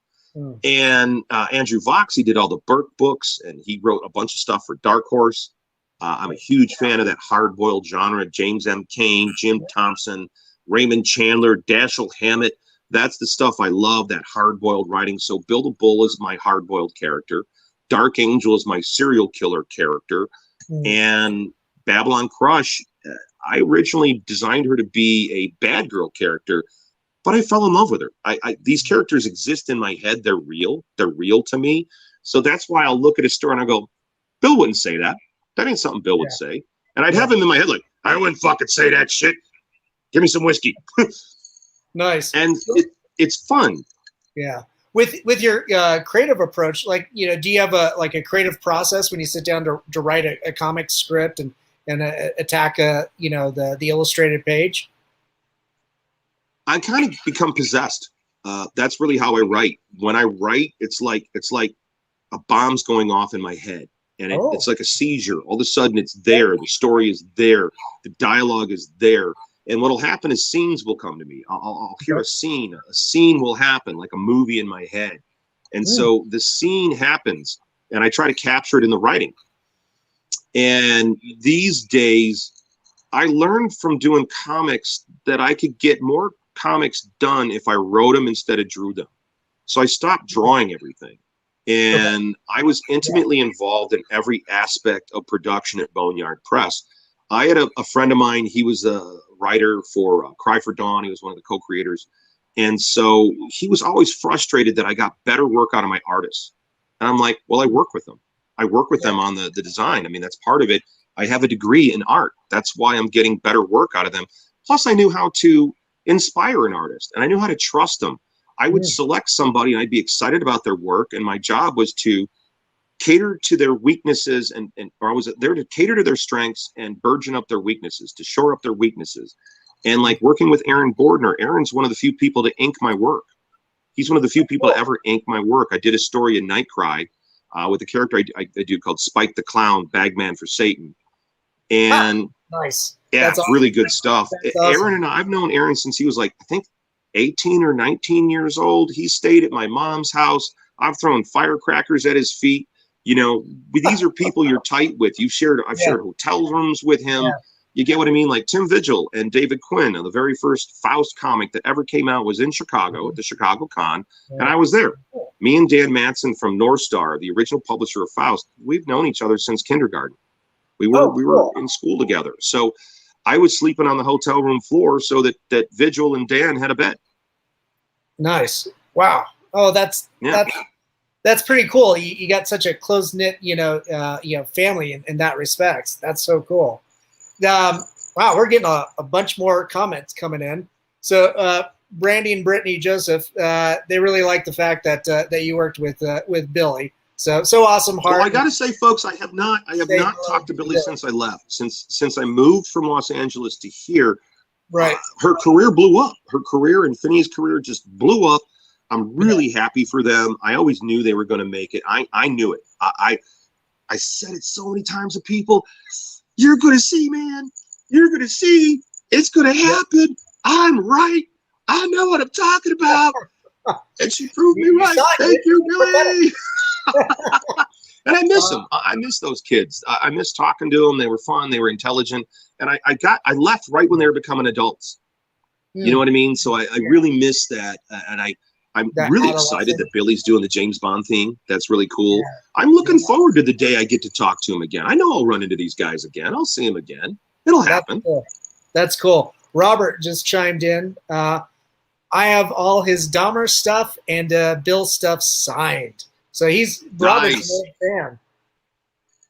And Andrew Vox, he did all the Burke books, and he wrote a bunch of stuff for Dark Horse. I'm a huge fan of that hard-boiled genre. James M. Cain, Jim Thompson, Raymond Chandler, Dashiell Hammett. That's the stuff I love, that hard-boiled writing. So Bill the Bull is my hard-boiled character. Dark Angel is my serial killer character. And Babylon Crush, I originally designed her to be a bad girl character, but I fell in love with her. These characters exist in my head. They're real. They're real to me. So that's why I'll look at a story and I go, Bill wouldn't say that. That ain't something Bill would say. And I'd have him in my head like, I wouldn't fucking say that shit. Give me some whiskey. Nice. And it's fun. Yeah. With your creative approach, like, you know, do you have a creative process when you sit down to write a comic script and attack the illustrated page? I kind of become possessed. That's really how I write. When I write, it's like a bomb's going off in my head, and it's like a seizure. All of a sudden, it's there. The story is there. The dialogue is there. And what'll happen is scenes will come to me. I'll hear a scene. A scene will happen, like a movie in my head. And so the scene happens, and I try to capture it in the writing. And these days, I learned from doing comics that I could get more comics done if I wrote them instead of drew them. So I stopped drawing everything. And I was intimately involved in every aspect of production at Boneyard Press. I had a friend of mine. He was a writer for Cry for Dawn. He was one of the co-creators. And so he was always frustrated that I got better work out of my artists. And I'm like, well, I work with them. I work with them on the design. I mean, that's part of it. I have a degree in art. That's why I'm getting better work out of them. Plus, I knew how to inspire an artist, and I knew how to trust them. I would select somebody, and I'd be excited about their work, and my job was to cater to their weaknesses, or I was there to cater to their strengths and burgeon up their weaknesses, to shore up their weaknesses. And like working with Aaron Bordner, Aaron's one of the few people to ink my work. He's one of the few people to ever ink my work. I did a story in Nightcry with a character I do called Spike the Clown, Bagman for Satan. And nice. Yeah, That's really good stuff. That's awesome. Aaron and I've known Aaron since he was like, I think 18 or 19 years old. He stayed at my mom's house. I've thrown firecrackers at his feet. You know, these are people you're tight with. I've shared hotel rooms with him. Yeah. You get what I mean? Like Tim Vigil and David Quinn, the very first Faust comic that ever came out was in Chicago at the Chicago Con, and I was there. Me and Dan Matson from North Star, the original publisher of Faust, we've known each other since kindergarten. We were in school together. So I was sleeping on the hotel room floor so that Vigil and Dan had a bed. Nice. Wow. Oh, that's That's pretty cool. You got such a close knit, family in that respect. That's so cool. Wow, we're getting a bunch more comments coming in. So Brandy and Brittany Joseph, they really like the fact that you worked with Billy. So awesome, Hart. Well, I got to say, folks, I have not talked to Billy since I left. Since I moved from Los Angeles to here, right? Her career blew up. Her career and Finney's career just blew up. I'm really happy for them. I always knew they were going to make it. I knew it. I said it so many times to people. You're going to see, man. You're going to see. It's going to happen. I'm right. I know what I'm talking about. And she proved me right. Thank you, Billy. And I miss them. I miss those kids. I miss talking to them. They were fun. They were intelligent. And I left right when they were becoming adults. You know what I mean? So I really miss that. And I'm really excited that Billy's doing the James Bond theme. That's really cool. Yeah. I'm looking forward to the day I get to talk to him again. I know I'll run into these guys again. I'll see him again. It'll happen. That's cool. Robert just chimed in. I have all his Dahmer stuff and Bill stuff signed. So he's Robert's fan.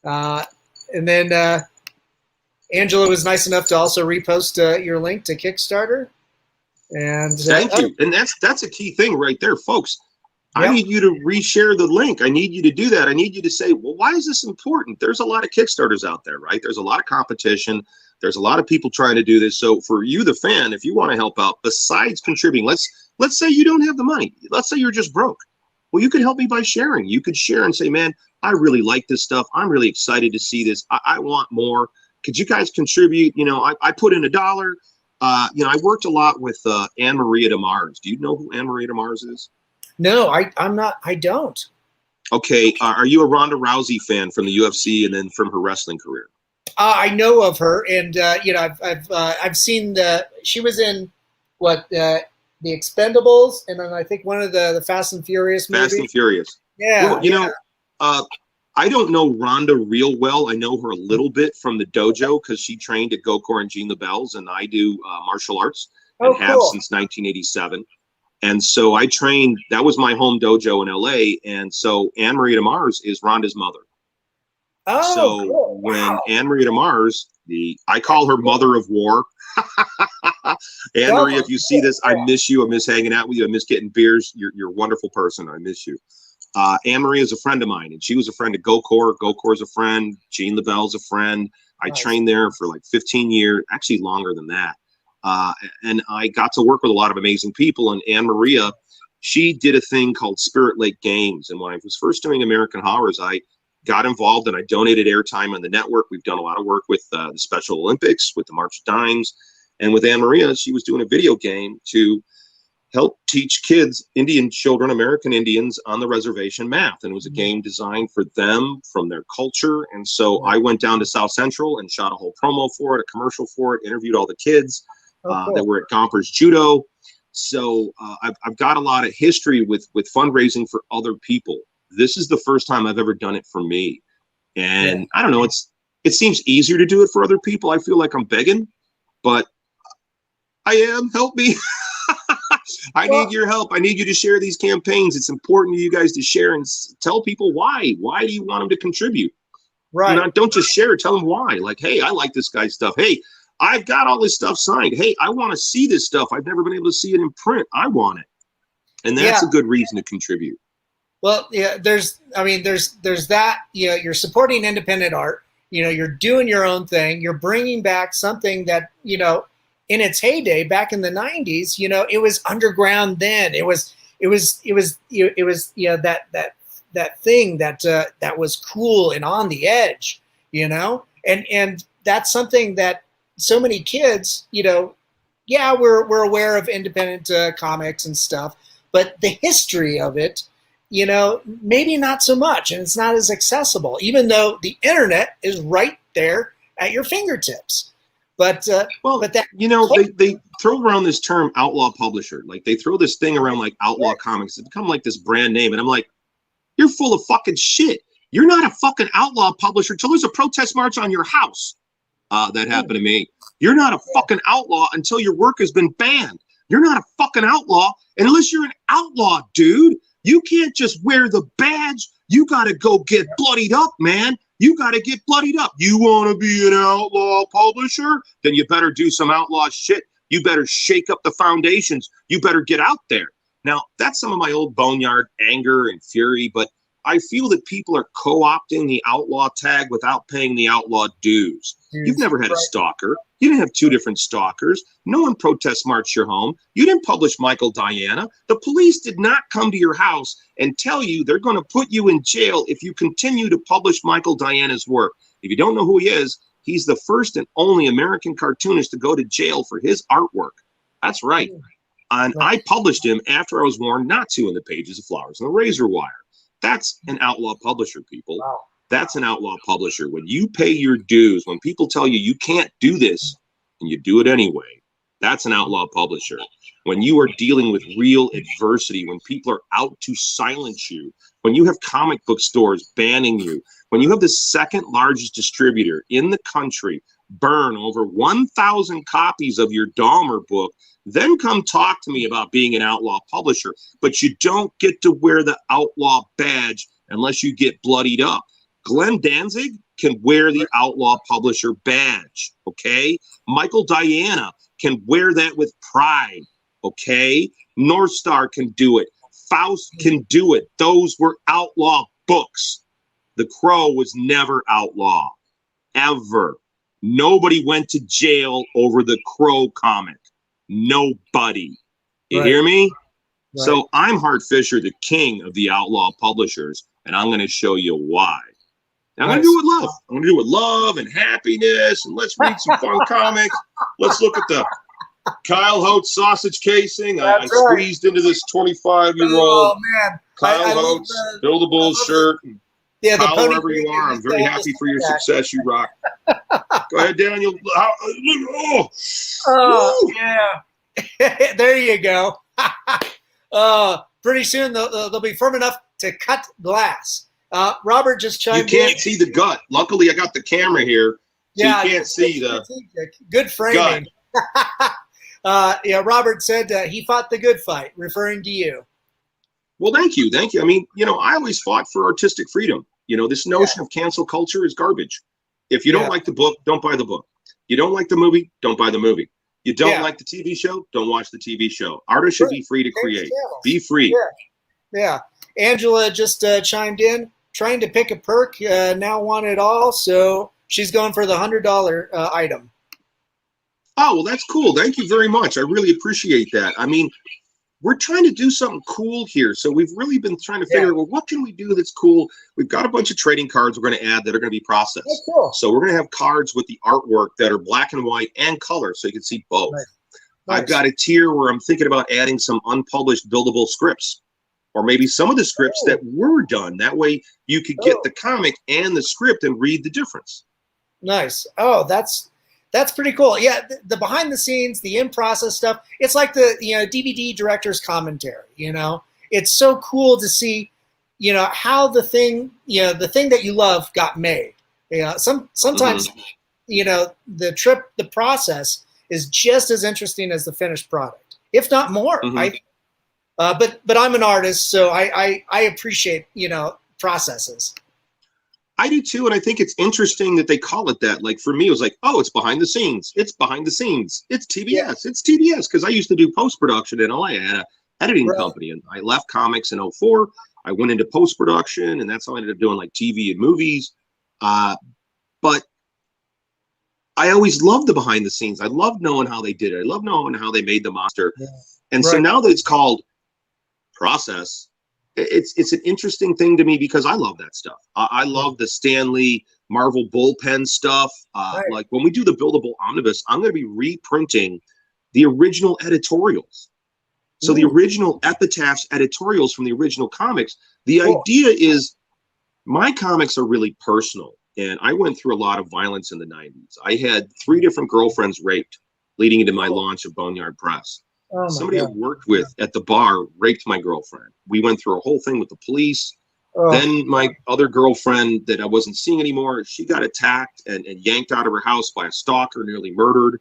And then Angela was nice enough to also repost your link to Kickstarter. And thank you. And that's a key thing right there, folks. Yep. I need you to reshare the link. I need you to do that. I need you to say, well, why is this important? There's a lot of Kickstarters out there, right? There's a lot of competition. There's a lot of people trying to do this. So for you, the fan, if you want to help out, besides contributing, let's say you don't have the money. Let's say you're just broke. Well, you could help me by sharing. You could share and say, man, I really like this stuff. I'm really excited to see this. I want more. Could you guys contribute? I put in $1. I worked a lot with Anne Maria DeMars. Do you know who Anne Maria DeMars is? No, I'm not. I don't. Okay. Are you a Ronda Rousey fan from the UFC and then from her wrestling career? I know of her, and I've seen she was in the Expendables, and then I think one of the Fast and Furious movies. Fast and Furious. Yeah. Well, I don't know Ronda real well. I know her a little bit from the dojo because she trained at Gokor and Jean LaBelle's, and I do martial arts and have since 1987. And so I trained. That was my home dojo in LA. And so Anne Marie DeMars is Ronda's mother. Oh, so cool. When Anne Marie DeMars, I call her Mother of War. Anne Marie, if you see this, I miss you. I miss hanging out with you. I miss getting beers. You're a wonderful person. I miss you. Anne Marie is a friend of mine, and she was a friend of Gokor. Gokor's a friend. Jean LaBelle's a friend. I trained there for like 15 years, actually longer than that. And I got to work with a lot of amazing people. And Anne Maria, she did a thing called Spirit Lake Games. And when I was first doing American Horrors, I got involved and I donated airtime on the network. We've done a lot of work with the Special Olympics, with the March of Dimes. And with Anne Maria, she was doing a video game to help teach kids, Indian children, American Indians on the reservation math. And it was a game designed for them, from their culture. And so I went down to South Central and shot a whole promo for it, a commercial for it, interviewed all the kids that were at Gompers Judo. So I've got a lot of history with fundraising for other people. This is the first time I've ever done it for me. And I don't know, it seems easier to do it for other people. I feel like I'm begging, but I am. Help me. I need your help. I need you to share these campaigns. It's important to you guys to share and tell people why. Why do you want them to contribute? Right. Don't just share it. Tell them why. Like, hey, I like this guy's stuff. Hey, I've got all this stuff signed. Hey, I want to see this stuff. I've never been able to see it in print. I want it. And that's a good reason to contribute. Well, yeah, there's that, you're supporting independent art, you're doing your own thing. You're bringing back something that, in its heyday back in the 90s, it was underground then. It was that thing that was cool and on the edge, and that's something that so many kids, we're aware of independent comics and stuff, but the history of it, maybe not so much, and it's not as accessible, even though the internet is right there at your fingertips. But they throw around this term outlaw publisher. Like they throw this thing around like outlaw comics. It's become like this brand name. And I'm like, you're full of fucking shit. You're not a fucking outlaw publisher until there's a protest march on your house. That happened to me. You're not a fucking outlaw until your work has been banned. You're not a fucking outlaw unless you're an outlaw, dude. You can't just wear the badge. You got to go get bloodied up, man. You got to get bloodied up. You want to be an outlaw publisher? Then you better do some outlaw shit. You better shake up the foundations. You better get out there. Now, that's some of my old Boneyard anger and fury, but I feel that people are co-opting the outlaw tag without paying the outlaw dues. You've never had a stalker. You didn't have two different stalkers. No one protest marched your home. You didn't publish Michael Diana. The police did not come to your house and tell you they're going to put you in jail if you continue to publish Michael Diana's work. If you don't know who he is, he's the first and only American cartoonist to go to jail for his artwork. That's right. And I published him after I was warned not to in the pages of Flowers and the Razor Wire. That's an outlaw publisher, people. Wow. That's an outlaw publisher. When you pay your dues, when people tell you you can't do this and you do it anyway, that's an outlaw publisher. When you are dealing with real adversity, when people are out to silence you, when you have comic book stores banning you, when you have the second largest distributor in the country burn over 1,000 copies of your Dahmer book, then come talk to me about being an outlaw publisher. But you don't get to wear the outlaw badge unless you get bloodied up. Glenn Danzig can wear the outlaw publisher badge, okay? Michael Diana can wear that with pride, okay? North Star can do it. Faust can do it. Those were outlaw books. The Crow was never outlaw, ever. Nobody went to jail over the Crow comic. Nobody. You hear me? Right. So I'm Hart Fisher, the king of the outlaw publishers, and I'm going to show you why. Now, I'm going to do it with love. I'm going to do it with love and happiness, and let's read some fun comics. Let's look at the Kyle Hote sausage casing. I squeezed into this 25-year-old oh, man. Kyle Hote, Bill the Bull shirt. Yeah, Kyle, wherever you are, I'm very happy for your success. You rock. Go ahead, Daniel. Oh, yeah. There you go. Pretty soon they'll be firm enough to cut glass. Robert just chimed in. You can't see the gut. Luckily, I got the camera here, so you can't see the good framing. Yeah, Robert said he fought the good fight, referring to you. Well, thank you. Thank you. I mean, I always fought for artistic freedom. This notion of cancel culture is garbage. If you don't like the book, don't buy the book. You don't like the movie, don't buy the movie. You don't like the TV show, don't watch the TV show. Artists should be free to create. Be free. Yeah. Angela just chimed in, trying to pick a perk, now want it all, so she's going for the $100 item. Oh, well, that's cool. Thank you very much. I really appreciate that. I mean, we're trying to do something cool here. So we've really been trying to figure out, well, what can we do that's cool? We've got a bunch of trading cards we're going to add that are going to be processed. Oh, cool. So we're going to have cards with the artwork that are black and white and color, so you can see both. Nice. I've got a tier where I'm thinking about adding some unpublished buildable scripts, or maybe some of the scripts that were done. That way you could get the comic and the script and read the difference. Nice. Oh, that's pretty cool. Yeah, the behind the scenes, the in-process stuff, it's like the DVD director's commentary, It's so cool to see, how the thing that you love got made. Sometimes, the process is just as interesting as the finished product, if not more. Mm-hmm. But I'm an artist, so I appreciate, processes. I do too, and I think it's interesting that they call it that. Like for me, it was like, oh, it's behind the scenes. It's behind the scenes. It's TBS. Yeah. It's TBS, because I used to do post-production in LA. I had an editing company, and I left comics in 2004. I went into post-production, and that's how I ended up doing like TV and movies. But I always loved the behind the scenes. I loved knowing how they did it. I loved knowing how they made the monster. Yeah. And so now that it's called process, it's an interesting thing to me because I love that stuff. I love the Stan Lee Marvel bullpen stuff. Like when we do the Bill the Bull Omnibus, I'm going to be reprinting the original editorials. So the original Epitaphs editorials from the original comics. The idea is my comics are really personal. And I went through a lot of violence in the 90s. I had 3 different girlfriends raped leading into my launch of Boneyard Press. Somebody I worked with at the bar raped my girlfriend. We went through a whole thing with the police. Then my other girlfriend that I wasn't seeing anymore, she got attacked and yanked out of her house by a stalker, nearly murdered.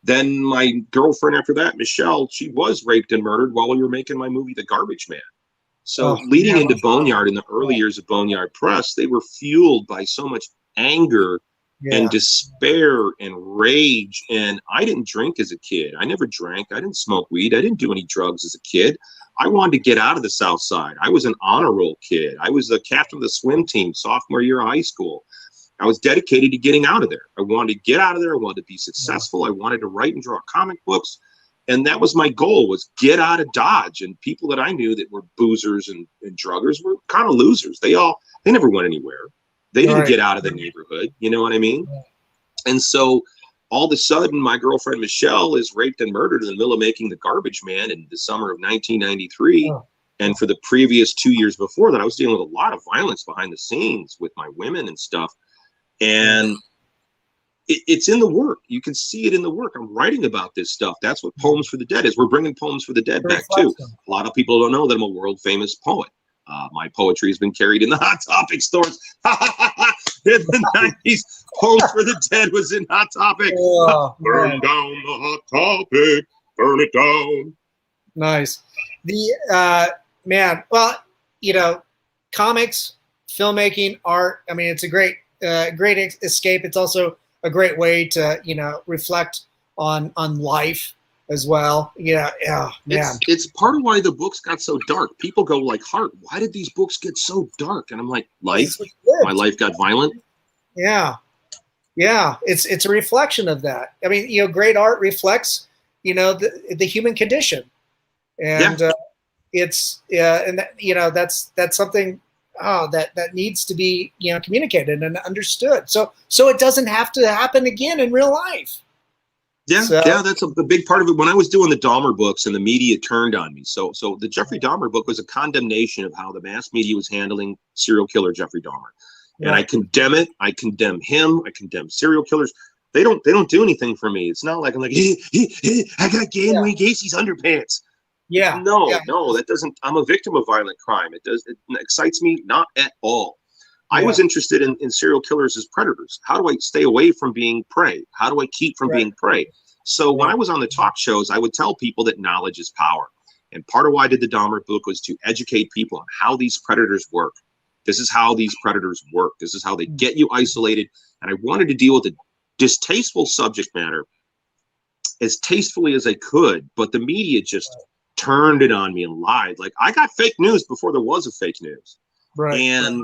Then my girlfriend after that, Michelle, she was raped and murdered while we were making my movie, The Garbage Man. So Oh, leading yeah. into Boneyard, in the early years of Boneyard Press, they were fueled by so much anger and despair and rage. And I didn't drink as a kid. I never drank. I didn't smoke weed. I didn't do any drugs as a kid. I wanted to get out of the South Side. I was an honor roll kid. I was the captain of the swim team sophomore year of high school. I was dedicated to getting out of there. I wanted to get out of there. I wanted to be successful. I wanted to write and draw comic books. And that was my goal, was get out of Dodge. And people that I knew that were boozers and druggers were kind of losers. They never went anywhere. They didn't get out of the neighborhood. You know what I mean? And so all of a sudden, my girlfriend, Michelle, is raped and murdered in the middle of making The Garbage Man in the summer of 1993. And for the previous 2 years before that, I was dealing with a lot of violence behind the scenes with my women and stuff. And it's in the work. You can see it in the work. I'm writing about this stuff. That's what Poems for the Dead is. We're bringing Poems for the Dead back too. A lot of people don't know that I'm a world famous poet. My poetry has been carried in the Hot Topic stores. In the 90s, Poems for the Dead was in Hot Topic. Burn down the Hot Topic. Burn it down. Nice. The man, well, you know, comics, filmmaking, art. I mean, it's a great escape. It's also a great way to, you know, reflect on life as well. Yeah, man. It's part of why the books got so dark. People go like, Hart, why did these books get so dark? And I'm like, life. My life got violent. Yeah. It's a reflection of that. I mean, you know, great art reflects, you know, the human condition, and it's and that, you know, that's something that needs to be, you know, communicated and understood. So it doesn't have to happen again in real life. Yeah, that's a big part of it. When I was doing the Dahmer books and the media turned on me, so the Jeffrey Dahmer book was a condemnation of how the mass media was handling serial killer Jeffrey Dahmer. And I condemn it. I condemn him. I condemn serial killers. They don't do anything for me. It's not like I'm like, I got Wayne Gacy's underpants. No, that doesn't. I'm a victim of violent crime. It excites me not at all. I was interested in serial killers as predators. How do I stay away from being prey? How do I keep from being prey? So when I was on the talk shows, I would tell people that knowledge is power. And part of why I did the Dahmer book was to educate people on how these predators work. This is how these predators work. This is how they get you isolated. And I wanted to deal with the distasteful subject matter as tastefully as I could, but the media just turned it on me and lied. Like, I got fake news before there was a fake news. And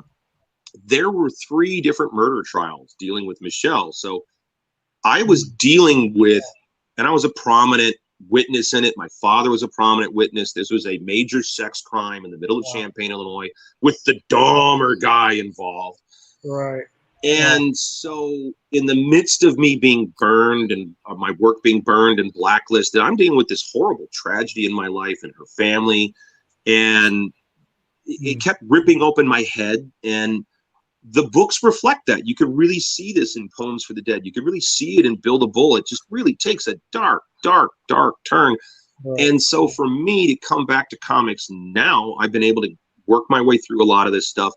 there were 3 different murder trials dealing with Michelle. So I was dealing with, and I was a prominent witness in it. My father was a prominent witness. This was a major sex crime in the middle of Champaign, Illinois, with the Dahmer guy involved. And so in the midst of me being burned and my work being burned and blacklisted, I'm dealing with this horrible tragedy in my life and her family. And it kept ripping open my head. And the books reflect that. You could really see this in Poems for the Dead. You could really see it in Bill the Bull. It just really takes a dark, dark, dark turn. And so for me to come back to comics now, I've been able to work my way through a lot of this stuff.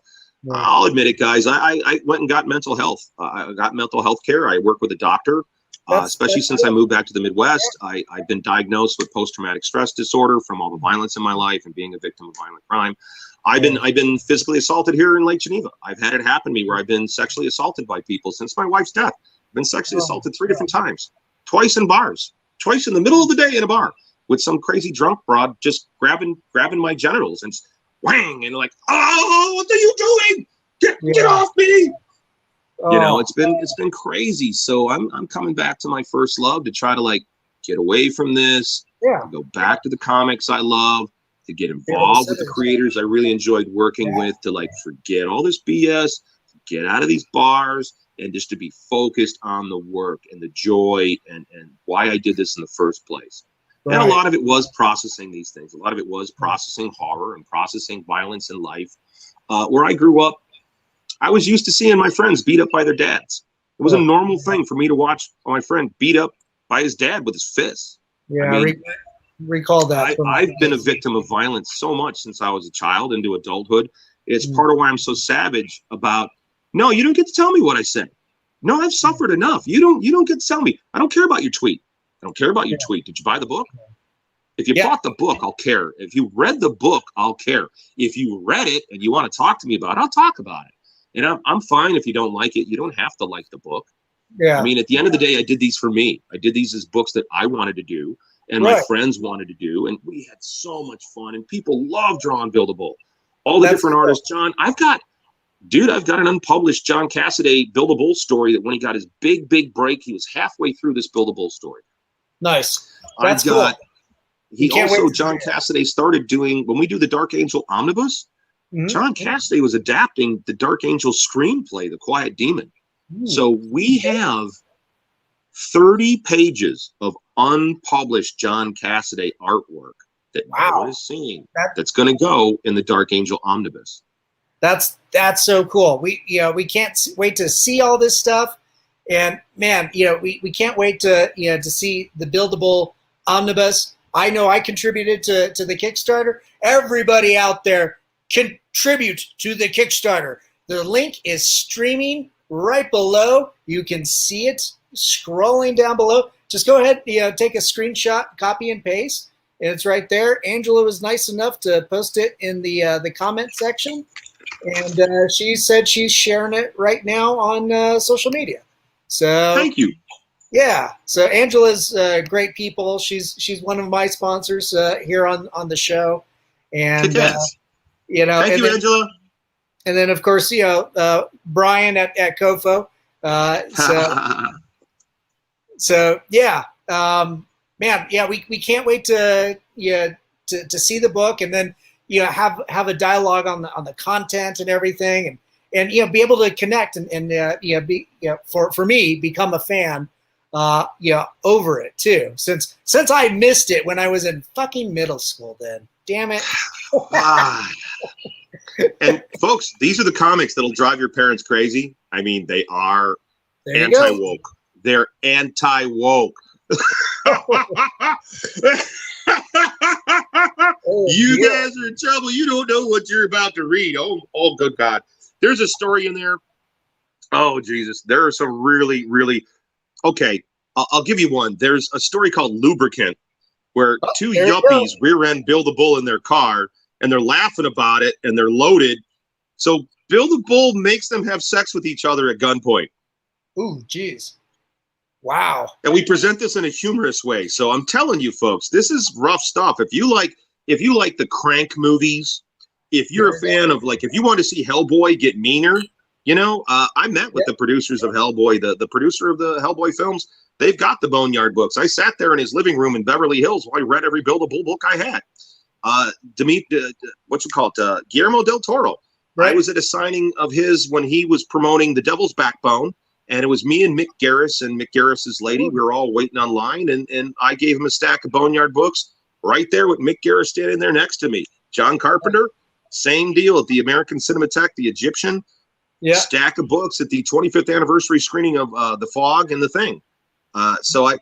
I'll admit it, guys. I went and got mental health. I got mental health care. I work with a doctor, especially since I moved back to the Midwest. I've been diagnosed with post-traumatic stress disorder from all the violence in my life and being a victim of violent crime. I've been physically assaulted here in Lake Geneva. I've had it happen to me where I've been sexually assaulted by people since my wife's death. I've been sexually assaulted 3 different times, twice in bars, twice in the middle of the day in a bar with some crazy drunk broad just grabbing my genitals and whang, and like, oh, what are you doing? Get off me! You know, it's been crazy. So I'm coming back to my first love to try to like get away from this, go back to the comics I love, to get involved with the creators I really enjoyed working with, to like forget all this BS, get out of these bars, and just to be focused on the work and the joy and why I did this in the first place. And a lot of it was processing these things. A lot of it was processing horror and processing violence in life. Where I grew up, I was used to seeing my friends beat up by their dads. It was a normal thing for me to watch my friend beat up by his dad with his fists. I mean, recall that. I've been a victim of violence so much since I was a child into adulthood. It's part of why I'm so savage about, no, you don't get to tell me what I said. No, I've suffered enough. You don't get to tell me. I don't care about your tweet. I don't care about your tweet. Did you buy the book? If you bought the book, I'll care. If you read the book, I'll care. If you read it and you want to talk to me about it, I'll talk about it. And I'm fine if you don't like it. You don't have to like the book. Yeah. I mean, at the end of the day, I did these for me. I did these as books that I wanted to do and my friends wanted to do. And we had so much fun. And people love drawing Bill the Bull. All the different artists. John, I've got an unpublished John Cassaday Bill the Bull story that when he got his big break, he was halfway through this Bill the Bull story. Nice. That's cool. John Cassaday started doing, when we do the Dark Angel Omnibus, John Cassaday was adapting the Dark Angel screenplay, The Quiet Demon. So we have 30 pages of unpublished John Cassaday artwork that no one is seeing. That's going to go in the Dark Angel Omnibus. That's so cool. We can't wait to see all this stuff, and man, we can't wait to see the Bill the Bull Omnibus. I know I contributed to the Kickstarter. Everybody out there, contribute to the Kickstarter. The link is streaming right below. You can see it scrolling down below. Just go ahead, take a screenshot, copy and paste, and it's right there. Angela was nice enough to post it in the comment section, and she said she's sharing it right now on social media. So thank you. Yeah, so Angela's great people. She's one of my sponsors here on the show, and thank you, Angela. And then of course Brian at COFOH. So yeah, man, yeah, we can't wait to see the book, and then have a dialogue on the content and everything, and be able to connect and for me become a fan. Over it too, since I missed it when I was in fucking middle school. Then, damn it. And folks, these are the comics that'll drive your parents crazy. I mean, they are anti-woke. They're anti-woke. You guys are in trouble. You don't know what you're about to read. Oh, good God. There's a story in there. Oh, Jesus. There are some really, really. Okay, I'll give you one. There's a story called Lubricant, where two yuppies rear-end Bill the Bull in their car, and they're laughing about it, and they're loaded. So Bill the Bull makes them have sex with each other at gunpoint. Ooh, geez. Wow. And we present this in a humorous way. So I'm telling you, folks, this is rough stuff. If you like the Crank movies, if you're a fan of, if you want to see Hellboy get meaner, I met with the producers of Hellboy, the producer of the Hellboy films. They've got the Boneyard books. I sat there in his living room in Beverly Hills while I read every Bill the Bull book I had. Guillermo del Toro. Right. I was at a signing of his when he was promoting The Devil's Backbone, and it was me and Mick Garris and Mick Garris's lady. We were all waiting online, and I gave him a stack of Boneyard books right there with Mick Garris standing there next to me. John Carpenter, same deal at the American Cinematheque, the Egyptian. Stack of books at the 25th anniversary screening of The Fog and The Thing. So a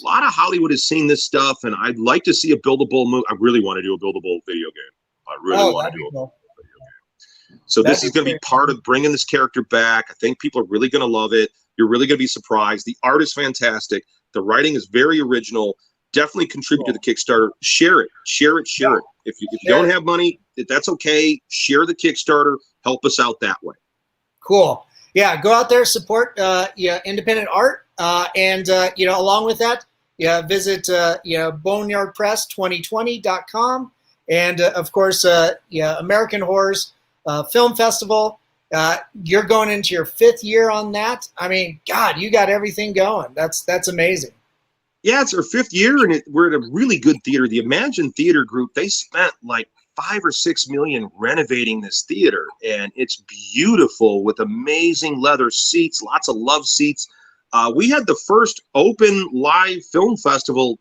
lot of Hollywood has seen this stuff, and I'd like to see a Bill the Bull movie. I really want to do a Bill the Bull video game. I really want to do a video game. So this is going to be part of bringing this character back. I think people are really going to love it. You're really going to be surprised. The art is fantastic. The writing is very original. Definitely contribute to the Kickstarter. Share it. If you don't have money, that's okay. Share the Kickstarter. Help us out that way. Cool. Yeah, go out there, support independent art, and along with that, visit boneyardpress2020.com, and of course, American Horrors Film Festival. You're going into your 5th year on that. I mean, God, you got everything going. That's amazing. Yeah, it's our 5th year, and we're at a really good theater. The Imagine Theater Group, they spent like $5 or $6 million renovating this theater, and it's beautiful with amazing leather seats, lots of love seats. We had the first open live film festival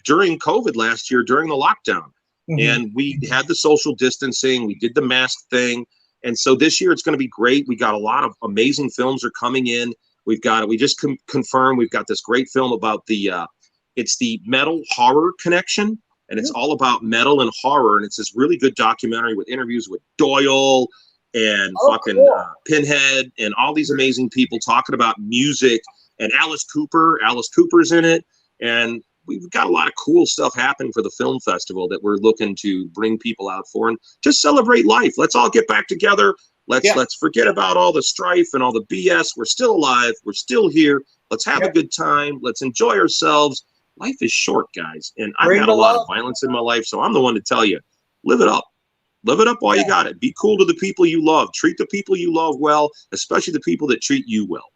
during COVID last year during the lockdown, and we had the social distancing. We did the mask thing, and so this year it's going to be great. We got a lot of amazing films are coming in. We just confirmed we've got this great film about it's the metal horror connection. And it's all about metal and horror, and it's this really good documentary with interviews with Doyle and Pinhead and all these amazing people talking about music. And Alice Cooper's in it, and we've got a lot of cool stuff happening for the film festival that we're looking to bring people out for and just celebrate life. Let's all get back together. Let's forget about all the strife and all the BS. We're still alive. We're still here. Let's have a good time. Let's enjoy ourselves. Life is short, guys. And I've had a lot of violence in my life, so I'm the one to tell you, live it up. Live it up while you got it. Be cool to the people you love. Treat the people you love well, especially the people that treat you well.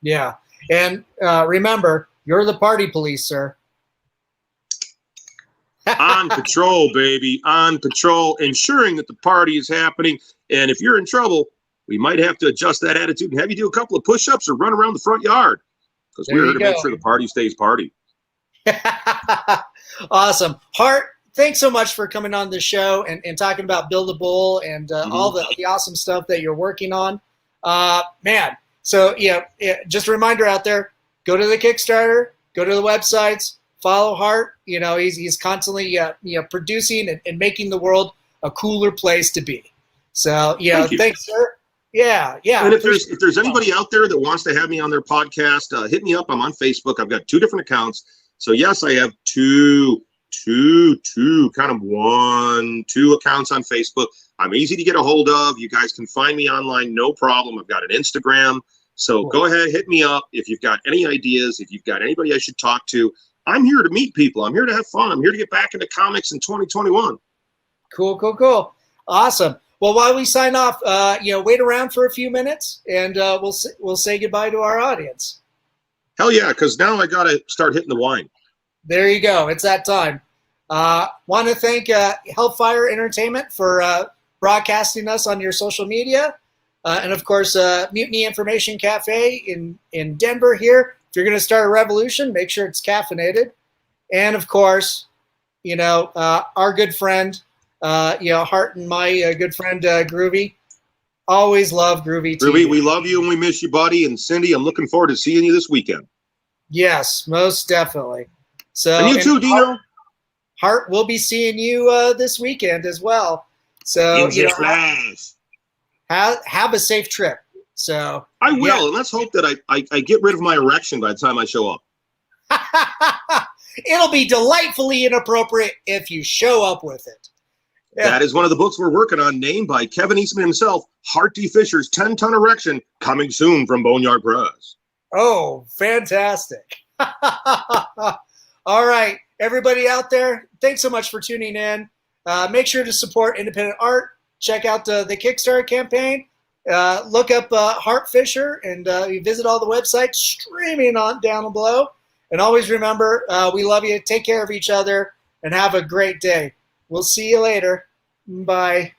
Yeah. And remember, you're the party police, sir. On patrol, baby. On patrol, ensuring that the party is happening. And if you're in trouble, we might have to adjust that attitude and have you do a couple of push-ups or run around the front yard. Because we're here to make sure the party stays party. Awesome. Hart, thanks so much for coming on the show and talking about Bill the Bull and all the awesome stuff that you're working on. Man, so just a reminder out there, go to the Kickstarter, go to the websites, follow Hart. He's constantly producing and making the world a cooler place to be. So thanks, sir. Yeah. And if there's anybody out there that wants to have me on their podcast, hit me up. I'm on Facebook. I've got 2 different accounts. So yes, I have two accounts on Facebook. I'm easy to get a hold of. You guys can find me online, no problem. I've got an Instagram. So go ahead, hit me up. If you've got any ideas, if you've got anybody I should talk to, I'm here to meet people. I'm here to have fun. I'm here to get back into comics in 2021. Cool. Awesome. Well, while we sign off, wait around for a few minutes and we'll say goodbye to our audience. Hell yeah, because now I got to start hitting the wine. There you go. It's that time. Want to thank Hellfire Entertainment for broadcasting us on your social media. And, of course, Mutiny Information Cafe in Denver here. If you're going to start a revolution, make sure it's caffeinated. And, of course, our good friend, Hart and my good friend Groovy. Always love Groovy TV. Groovy, we love you and we miss you, buddy. And Cindy, I'm looking forward to seeing you this weekend. Yes, most definitely. So, and you too, Dino. Hart will be seeing you this weekend as well. So, have a safe trip. So I will, and let's hope that I get rid of my erection by the time I show up. It'll be delightfully inappropriate if you show up with it. That is one of the books we're working on, named by Kevin Eastman himself, Hart D. Fisher's 10-ton erection, coming soon from Boneyard Press. Oh, fantastic. All right, everybody out there, thanks so much for tuning in. Make sure to support independent art. Check out the Kickstarter campaign. Look up Hart Fisher and visit all the websites streaming on down below. And always remember, we love you. Take care of each other and have a great day. We'll see you later. Bye.